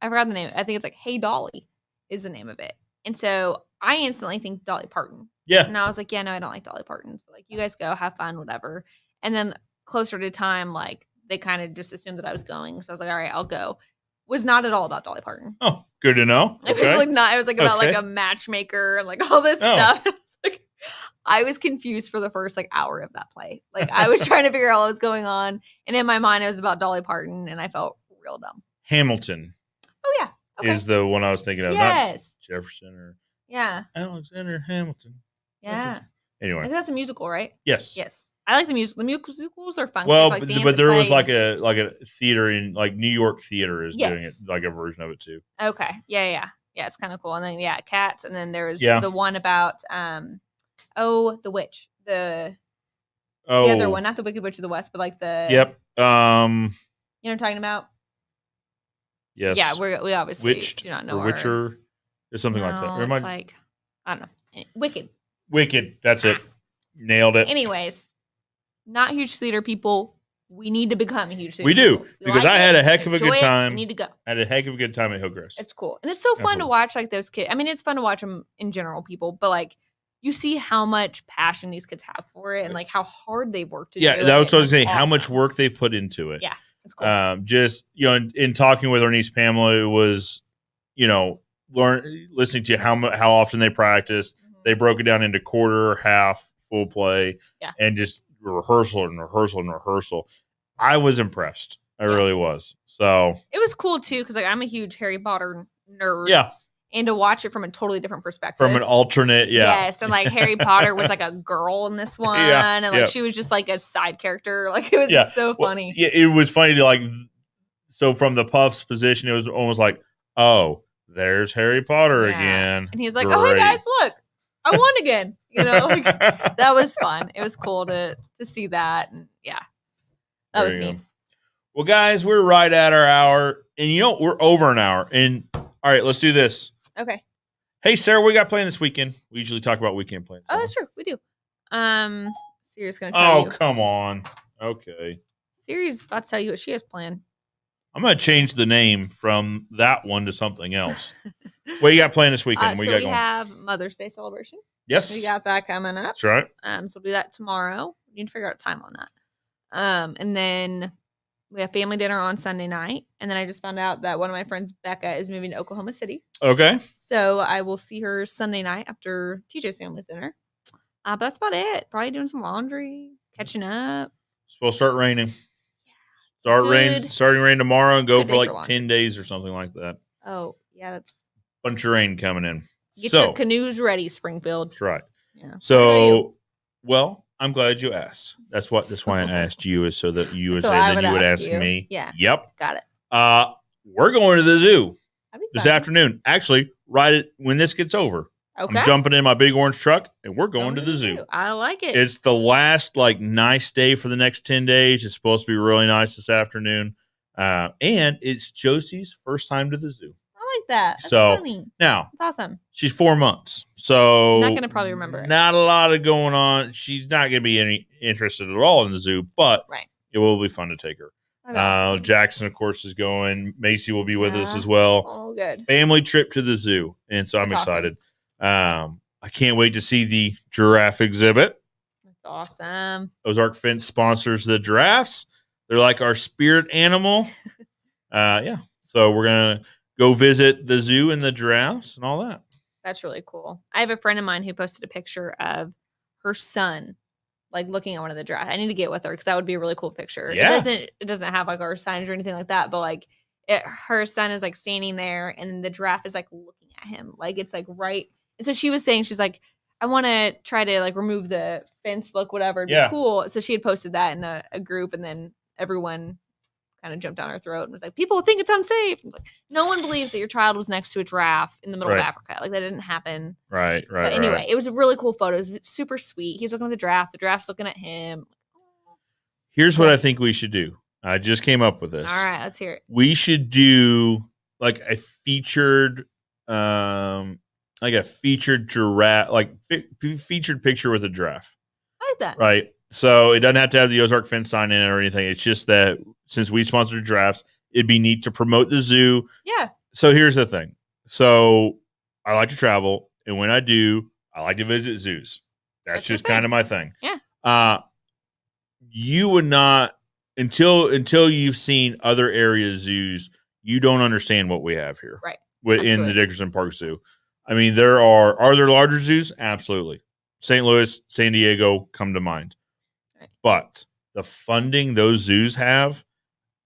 I forgot the name. I think it's like Hey Dolly is the name of it. And so I instantly think Dolly Parton.
Yeah.
And I was like, yeah, no, I don't like Dolly Parton. So like, you guys go, have fun, whatever. And then closer to time, like they kind of just assumed that I was going. So I was like, all right, I'll go. Was not at all about Dolly Parton.
Oh, good to know.
Okay. It was like not. It was like about like a matchmaker and like all this stuff. It was like, I was confused for the first like hour of that play. Like I was trying to figure out what was going on, and in my mind it was about Dolly Parton, and I felt real dumb.
Hamilton.
Oh yeah, okay.
Is the one I was thinking of.
Yes,
not Jefferson or
Alexander
Hamilton.
Yeah.
Anyway,
That's a musical, right?
yes.
Yes. I like the music. The musicals are fun. 'cause
Well,
there's, like, dance
but there was
play
like a theater in like New York theater is doing it,
Yes.
like a version of it too.
Okay. Yeah. Yeah, it's kind of cool. And then Cats, and then there was
Yeah.
the one about the witch. The other one, not the Wicked Witch of the West, but like the
Yep.
You know what I'm talking about?
Yes.
Yeah, we obviously
Witched
do not know
or Witcher or something like that.
No,
Or am I-
it's like I don't know. Wicked.
Wicked. That's it. Nailed it.
Anyways, not huge theater people. We need to become a huge theater.
We do,
people. We
because
like
I
it,
had a heck of a
enjoy
good
it,
time.
We need to go.
I had a heck of a good time at Hillcrest.
It's cool. And it's so fun to
Absolutely.
watch like those kids. I mean, it's fun to watch them in general, people, but like you see how much passion these kids have for it and like how hard they've worked to do it.
Yeah, that's what I was
and
saying.
it's
How much
awesome.
work they've put into it.
Yeah, it's cool.
Just in talking with our niece Pamela, it was listening to how often they practiced.
Mhm.
They broke it down into quarter, half, full play,
Yeah.
and just rehearsal and rehearsal and rehearsal. I was impressed. I really was. So
It was cool too because like I'm a huge Harry Potter nerd.
yeah,
And to watch it from a totally different perspective.
from an alternate,
Yes, and like Harry Potter was like a girl in this one, and like she was just like a side character. Like it was so funny.
Yeah, it was funny to like. So from the Puff's position, it was almost like, oh, there's Harry Potter
Yeah.
again,
And he's like, "Oh, hey guys, look, I won again." Like,
that
that was fun. It was cool to see that, and that was neat.
Well, guys, we're right at our hour, and we're over an hour. And all right, let's do this.
Okay.
Hey, Sarah, what we got planned this weekend? We usually talk about weekend plans.
Oh, that's true. We do. Siri's gonna tell you.
Oh, come on. Okay.
Siri's about to tell you what she has planned.
I'm going to change the name from that one to something else. What you got planned this weekend? What
So
you got
we
going?
have Mother's Day celebration.
Yes.
We got that coming up.
That's right.
So we'll do that tomorrow. We need to figure out a time on that. And then we have family dinner on Sunday night. And then I just found out that one of my friends, Becca, is moving to Oklahoma City.
Okay.
So I will see her Sunday night after TJ's family's dinner. But that's about it. Probably doing some laundry, catching up.
It's supposed to start raining.
Good.
Starting rain tomorrow and go
Good
for
day
like
for laundry.
10 days or something like that.
Oh, yeah, that's
Bunch of rain coming in.
get your canoes ready, Springfield.
That's right.
Yeah. How about you?
So, well, I'm glad you asked. That's why I asked you, is so that you would
So
say
I
then
would
you would
ask
ask
you.
me.
Yeah.
Yep.
Got it.
We're going to the zoo
That'd be
this
fun.
afternoon. Actually, when this gets over.
Okay.
I'm jumping in my big orange truck and we're going to the zoo.
I like it.
It's the last nice day for the next 10 days. It's supposed to be really nice this afternoon. And it's Josie's first time to the zoo.
I like that. That's
So,
funny.
Now,
That's awesome.
she's 4 months. So
Not gonna probably remember it.
Not a lot of going on. She's not going to be any interested at all in the zoo, but
Right.
it will be fun to take her.
That's awesome.
Jackson, of course, is going. Macy will be with us
Yeah.
as well.
Oh, good.
Family trip to the zoo. And so I'm
That's awesome.
excited. I can't wait to see the giraffe exhibit.
That's awesome.
Ozark Fence sponsors the giraffes. They're like our spirit animal. Yeah. So we're going to go visit the zoo and the giraffes and all that.
That's really cool. I have a friend of mine who posted a picture of her son, like looking at one of the giraffes. I need to get with her because that would be a really cool picture.
Yeah.
It doesn't have like our signs or anything like that, but like her son is like standing there and the giraffe is like looking at him. Like it's like right. And so she was saying, she's like, I want to try to like remove the fence look, whatever. It'd be cool. So she had posted that in a group, and then everyone kind of jumped down her throat and was like, people think it's unsafe. And it's like, no one believes that your child was next to a giraffe in the middle of
Right.
Africa. Like that didn't happen.
Right.
But anyway, it was a really cool photo. It was super sweet. He's looking at the giraffe's looking at him.
Here's what I think we should do. I just came up with this.
All right, let's hear it.
We should do like a featured giraffe, featured picture with a giraffe.
I like that.
Right. So it doesn't have to have the Ozark Fence sign in it or anything. It's just that since we sponsored giraffes, it'd be neat to promote the zoo.
Yeah.
So here's the thing. So I like to travel, and when I do, I like to visit zoos. That's
your
just kind of my thing.
Yeah.
You would not until you've seen other areas zoos, you don't understand what we have here.
Right.
In the
Absolutely.
Dickerson Park Zoo. I mean, are there larger zoos? Absolutely. St. Louis, San Diego come to mind.
Right.
But the funding those zoos have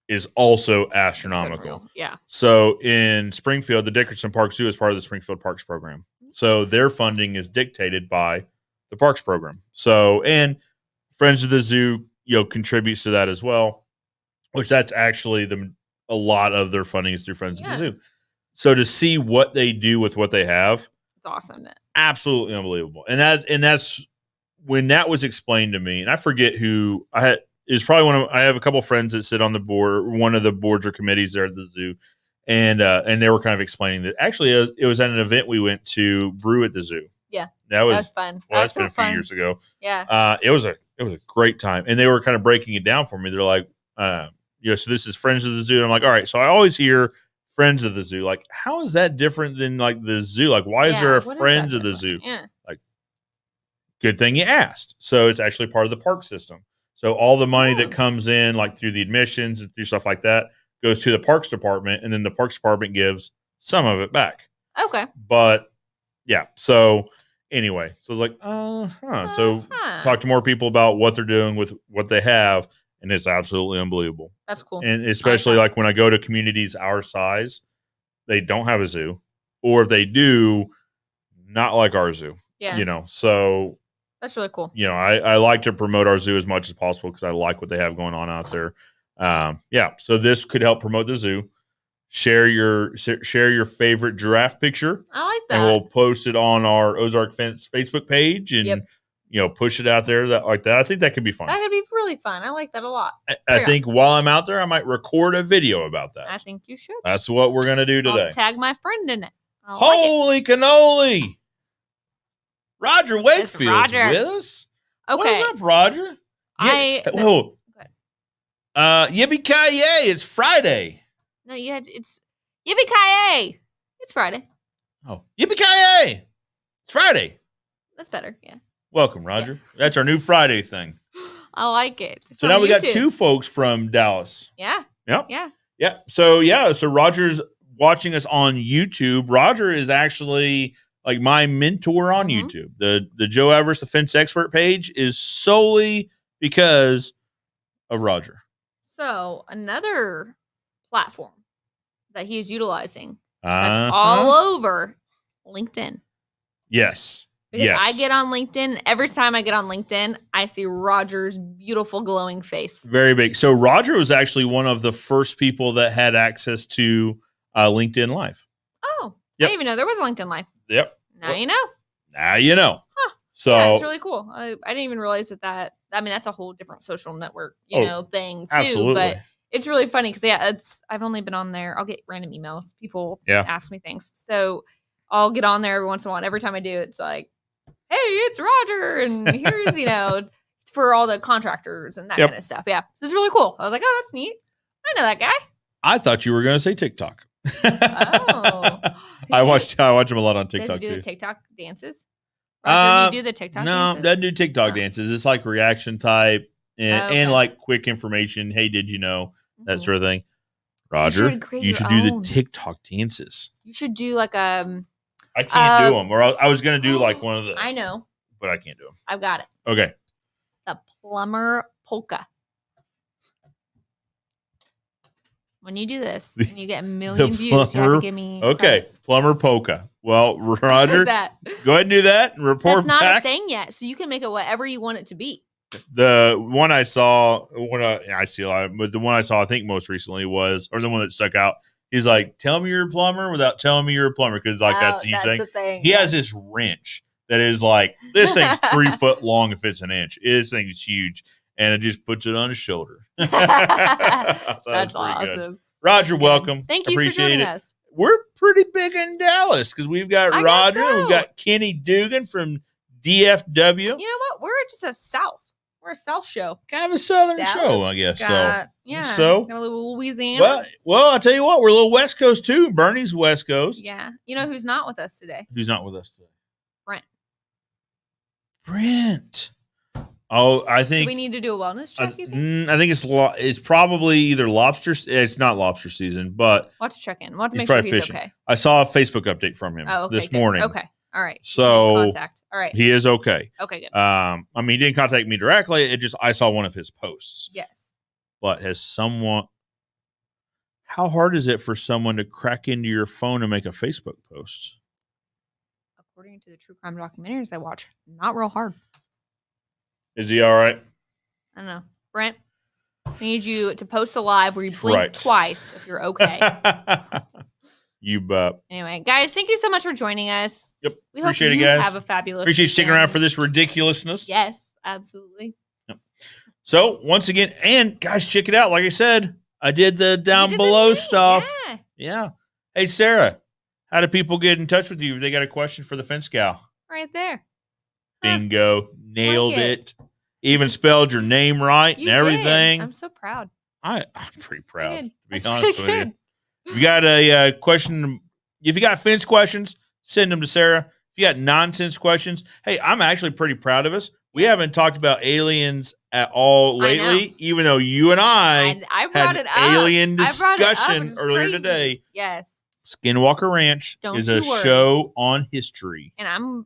is also astronomical.
Unreal. Yeah.
So in Springfield, the Dickerson Park Zoo is part of the Springfield Parks program. So their funding is dictated by the parks program. So, and Friends of the Zoo, contributes to that as well, which that's actually a lot of their funding is through Friends of the Zoo. So to see what they do with what they have,
it's awesome.
Absolutely unbelievable. And that's when that was explained to me, and I forget who I had. Is probably I have a couple friends that sit on the board, one of the boards or committees there at the zoo, and they were kind of explaining that actually it was at an event we went to brew at the zoo.
Yeah,
that was
fun.
Well, that's been a few years ago.
Yeah,
it was a great time, and they were kind of breaking it down for me. They're like, so this is Friends of the Zoo. And I'm like, all right. So I always hear Friends of the Zoo. Like, how is that different than like the zoo? Like, why is there a Friends of the Zoo?
Yeah,
like, good thing you asked. So it's actually part of the park system. So all the money that comes in, like through the admissions and through stuff like that, goes to the parks department, and then the parks department gives some of it back.
Okay.
But yeah. So anyway, so I was like, So talk to more people about what they're doing with what they have, and it's absolutely unbelievable.
That's cool.
And especially like when I go to communities our size, they don't have a zoo, or if they do, not like our zoo.
Yeah.
So
that's really cool.
I like to promote our zoo as much as possible because I like what they have going on out there. So this could help promote the zoo. Share your favorite giraffe picture.
I like that.
And we'll post it on our Ozark Fence Facebook page and push it out there like that. I think that could be fun.
That could be really fun. I like that a lot.
I think while I'm out there, I might record a video about that.
I think you should.
That's what we're gonna do today.
I'll tag my friend in it.
Holy cannoli! Roger Wakefield's with us.
Okay.
What's up, Roger? Yippee-ki-yay, it's Friday.
No, it's yippee-ki-yay. It's Friday.
Oh, yippee-ki-yay. It's Friday.
That's better, yeah.
Welcome, Roger. Yeah. That's our new Friday thing.
I like it.
So now we got two folks from Dallas.
Yeah.
Yep.
Yeah.
Yeah. So Roger's watching us on YouTube. Roger is actually like my mentor on YouTube. The Joe Everest, the fence expert page is solely because of Roger.
So another platform that he is utilizing that's all over LinkedIn.
Yes.
Because I get on LinkedIn, and every time I get on LinkedIn, I see Roger's beautiful glowing face.
Very big. So Roger was actually one of the first people that had access to LinkedIn Live.
Oh, I didn't even know there was a LinkedIn Live.
Yep.
Now you know.
Now you know.
Huh.
So
yeah, it's really cool. I didn't even realize that. I mean, that's a whole different social network, thing too.
Absolutely.
But it's really funny because I've only been on there. I'll get random emails. People ask me things, so I'll get on there every once in a while. And every time I do, it's like, hey, it's Roger, and here's for all the contractors and that kind of stuff. Yeah, so it's really cool. I was like, oh, that's neat. I know that guy.
I thought you were going to say TikTok.
Oh,
I watch him a lot on TikTok.
Does he do
too.
the TikTok dances? Roger, do you do the TikTok dances?
Doesn't do TikTok dances. It's like reaction type and like quick information. Hey, did you know that sort of thing? Roger, you should do the TikTok dances.
You should do like
I can't do them, or I was going to do like one of the.
I know,
but I can't do them.
I've got it.
Okay.
The plumber polka. When you do this, and you get a million views, you have to give me.
Okay, credit. Plumber polka. Well, Roger, go ahead and do that and report
back. That's not
back.
a thing yet, so you can make it whatever you want it to be.
The one I saw, I see a lot, but the one I saw, I think most recently was, or the one that stuck out. He's like, "Tell me you're a plumber without telling me you're a plumber," because that's the thing.
The thing.
He has this wrench that is like this thing's 3 foot long if it's an inch. This thing is huge, and it just puts it on his shoulder.
That's awesome.
Good. Roger, welcome.
Thank you
Appreciate
for joining
it.
us.
We're pretty big in Dallas because we've got Roger and we've got Kenny Dugan from DFW.
You know what? We're just a South. We're a South show.
Kind of a Southern
Dallas
show, I guess.
Yeah.
So
got a little Louisiana.
Well, I'll tell you what, we're a little West Coast too. Bernie's West Coast.
Yeah. You know who's not with us today?
Who's not with us today?
Brent.
Oh, I think
do we need to do a wellness check.
I think it's probably either lobster. It's not lobster season, but
we'll have to check in. We'll have to make sure he's
fishing.
okay.
I saw a Facebook update from him this morning.
Okay, all right.
So
contact. All right,
he is okay.
Okay, good.
I mean, he didn't contact me directly. I saw one of his posts.
Yes.
But how hard is it for someone to crack into your phone and make a Facebook post?
according to the true crime documentaries I watch, not real hard.
Is he all right?
I don't know. Brent, I need you to post a live where you
That's
blink
right.
twice if you're okay.
You bet.
Anyway, guys, thank you so much for joining us.
Yep.
We
Appreciate
hope
it,
you
guys.
have a fabulous
Appreciate you sticking around for
weekend.
this ridiculousness.
Yes, absolutely.
So once again, and guys, check it out. Like I said, I did the down
You did the
below
thing,
stuff.
Yeah.
Yeah. Hey, Sarah, how do people get in touch with you if they got a question for the Fence Gal?
Right there. Huh.
Bingo. Nailed
Like
it. Even spelled your name right
You
and everything.
did. I'm so proud.
I'm pretty proud,
Good.
to be
That's
honest
pretty
with
good.
you. If you got a question, if you got fence questions, send them to Sarah. If you got nonsense questions, hey, I'm actually pretty proud of us. We haven't talked about aliens at all
I know.
lately, even though you and I
I brought
had
it up.
alien
I brought it up.
discussion
It's
earlier
crazy.
today.
Yes.
Skinwalker Ranch
Don't
is a
you worry.
show on history.
And I'm,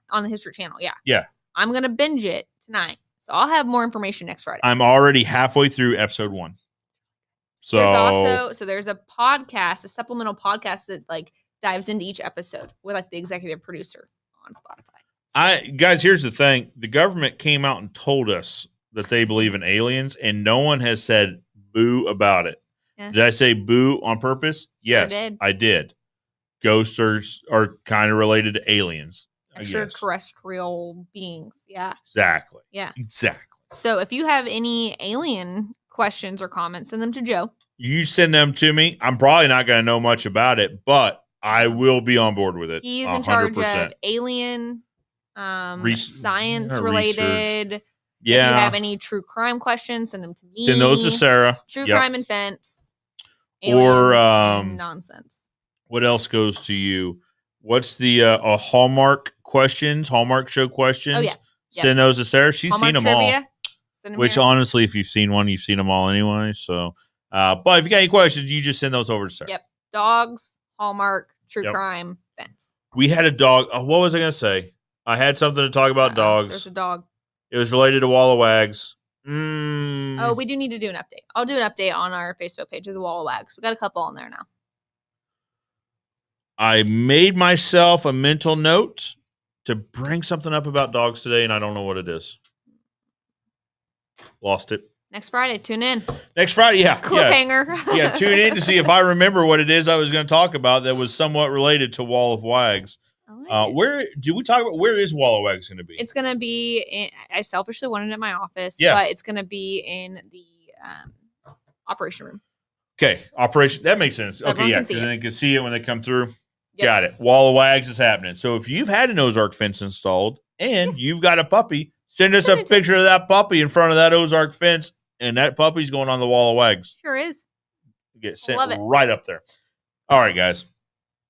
on the History Channel. Yeah.
Yeah.
I'm going to binge it tonight. So I'll have more information next Friday.
I'm already halfway through episode 1. So
There's a podcast, a supplemental podcast that like dives into each episode with like the executive producer on Spotify.
Guys, here's the thing. The government came out and told us that they believe in aliens, and no one has said boo about it.
Yeah.
Did I say boo on purpose? Yes,
did.
I did. Ghosts are kind of related to aliens. I guess.
Extraterrestrial beings. Yeah.
Exactly.
Yeah.
Exactly.
So if you have any alien questions or comments, send them to Joe.
You send them to me. I'm probably not going to know much about it, but I will be on board with it.
He's
100%.
in charge of alien, science related.
Research.
If you
Yeah.
have any true crime questions, send them to me.
Send those to Sarah.
True
Yep.
crime and fence.
Or,
aliens, and nonsense.
What else goes to you? What's the Hallmark questions? Hallmark show questions?
Oh, yeah.
Send those to Sarah. She's
Hallmark
seen them all.
trivia, send them
Which,
here.
honestly, if you've seen one, you've seen them all anyway. So, but if you got any questions, you just send those over to Sarah.
Yep. Dogs, Hallmark, true
Yep.
crime, fence.
We had a dog. What was I going to say? I had something to talk about dogs.
There's a dog.
It was related to Wall of Wags.
Oh, we do need to do an update. I'll do an update on our Facebook page of the Wall of Wags. We got a couple on there now.
I made myself a mental note to bring something up about dogs today, and I don't know what it is. Lost it.
Next Friday, tune in.
Next Friday, yeah.
Cliffhanger.
Yeah, tune in to see if I remember what it is I was going to talk about that was somewhat related to Wall of Wags.
I like it.
Where do we talk about? Where is Wall of Wags going to be?
It's going to be I selfishly wanted it in my office,
Yeah.
but it's going to be in the operation room.
Okay, operation. That makes sense.
So
Okay,
everyone
yeah,
can see
because
it.
then they can see it when they come through.
Yep.
Got it. Wall of Wags is happening. So if you've had an Ozark fence installed and you've got a puppy, send us
Send
a
it to
picture of that puppy in front of that Ozark fence, and that puppy's going on the Wall of Wags.
Sure is.
Get sent
Love it.
right up there. All right, guys.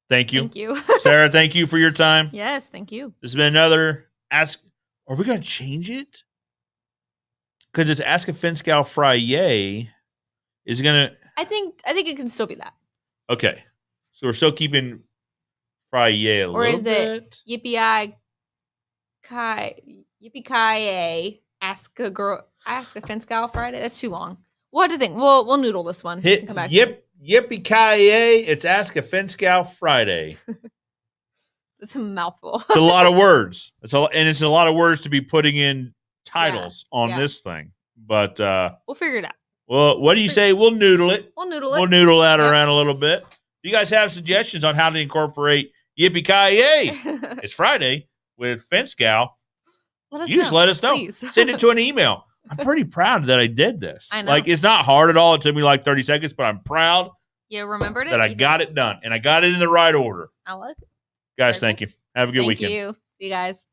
Thank you.
Thank you.
Sarah, thank you for your time.
Yes, thank you.
This has been another Ask. Are we going to change it? Because it's Ask a Fence Gal Fri-Yay. Is it going to?
I think it can still be that.
Okay. So we're still keeping Fri-Yay a
Or
little
is it
bit.
Yippee-ki-yay, ask a fence gal Friday? That's too long. We'll have to think. We'll noodle this one.
Hit
Come back to it.
yippee-ki-yay. It's Ask a Fence Gal Friday.
It's a mouthful.
It's a lot of words. It's a lot of words to be putting in titles on
yeah.
this thing. But
We'll figure it out.
well, what do you say? We'll noodle it.
We'll noodle it.
We'll noodle that
Yep.
around a little bit. You guys have suggestions on how to incorporate yippee-ki-yay? It's Friday with Fence Gal. You just let us know.
Please.
Send it to an email. I'm pretty proud that I did this.
I know.
Like, it's not hard at all. It took me like 30 seconds, but I'm proud
You remembered it?
that I
You
got
did.
it done. And I got it in the right order.
I like it.
Guys,
Very
thank you. Have a good
Thank
weekend.
you. See you guys.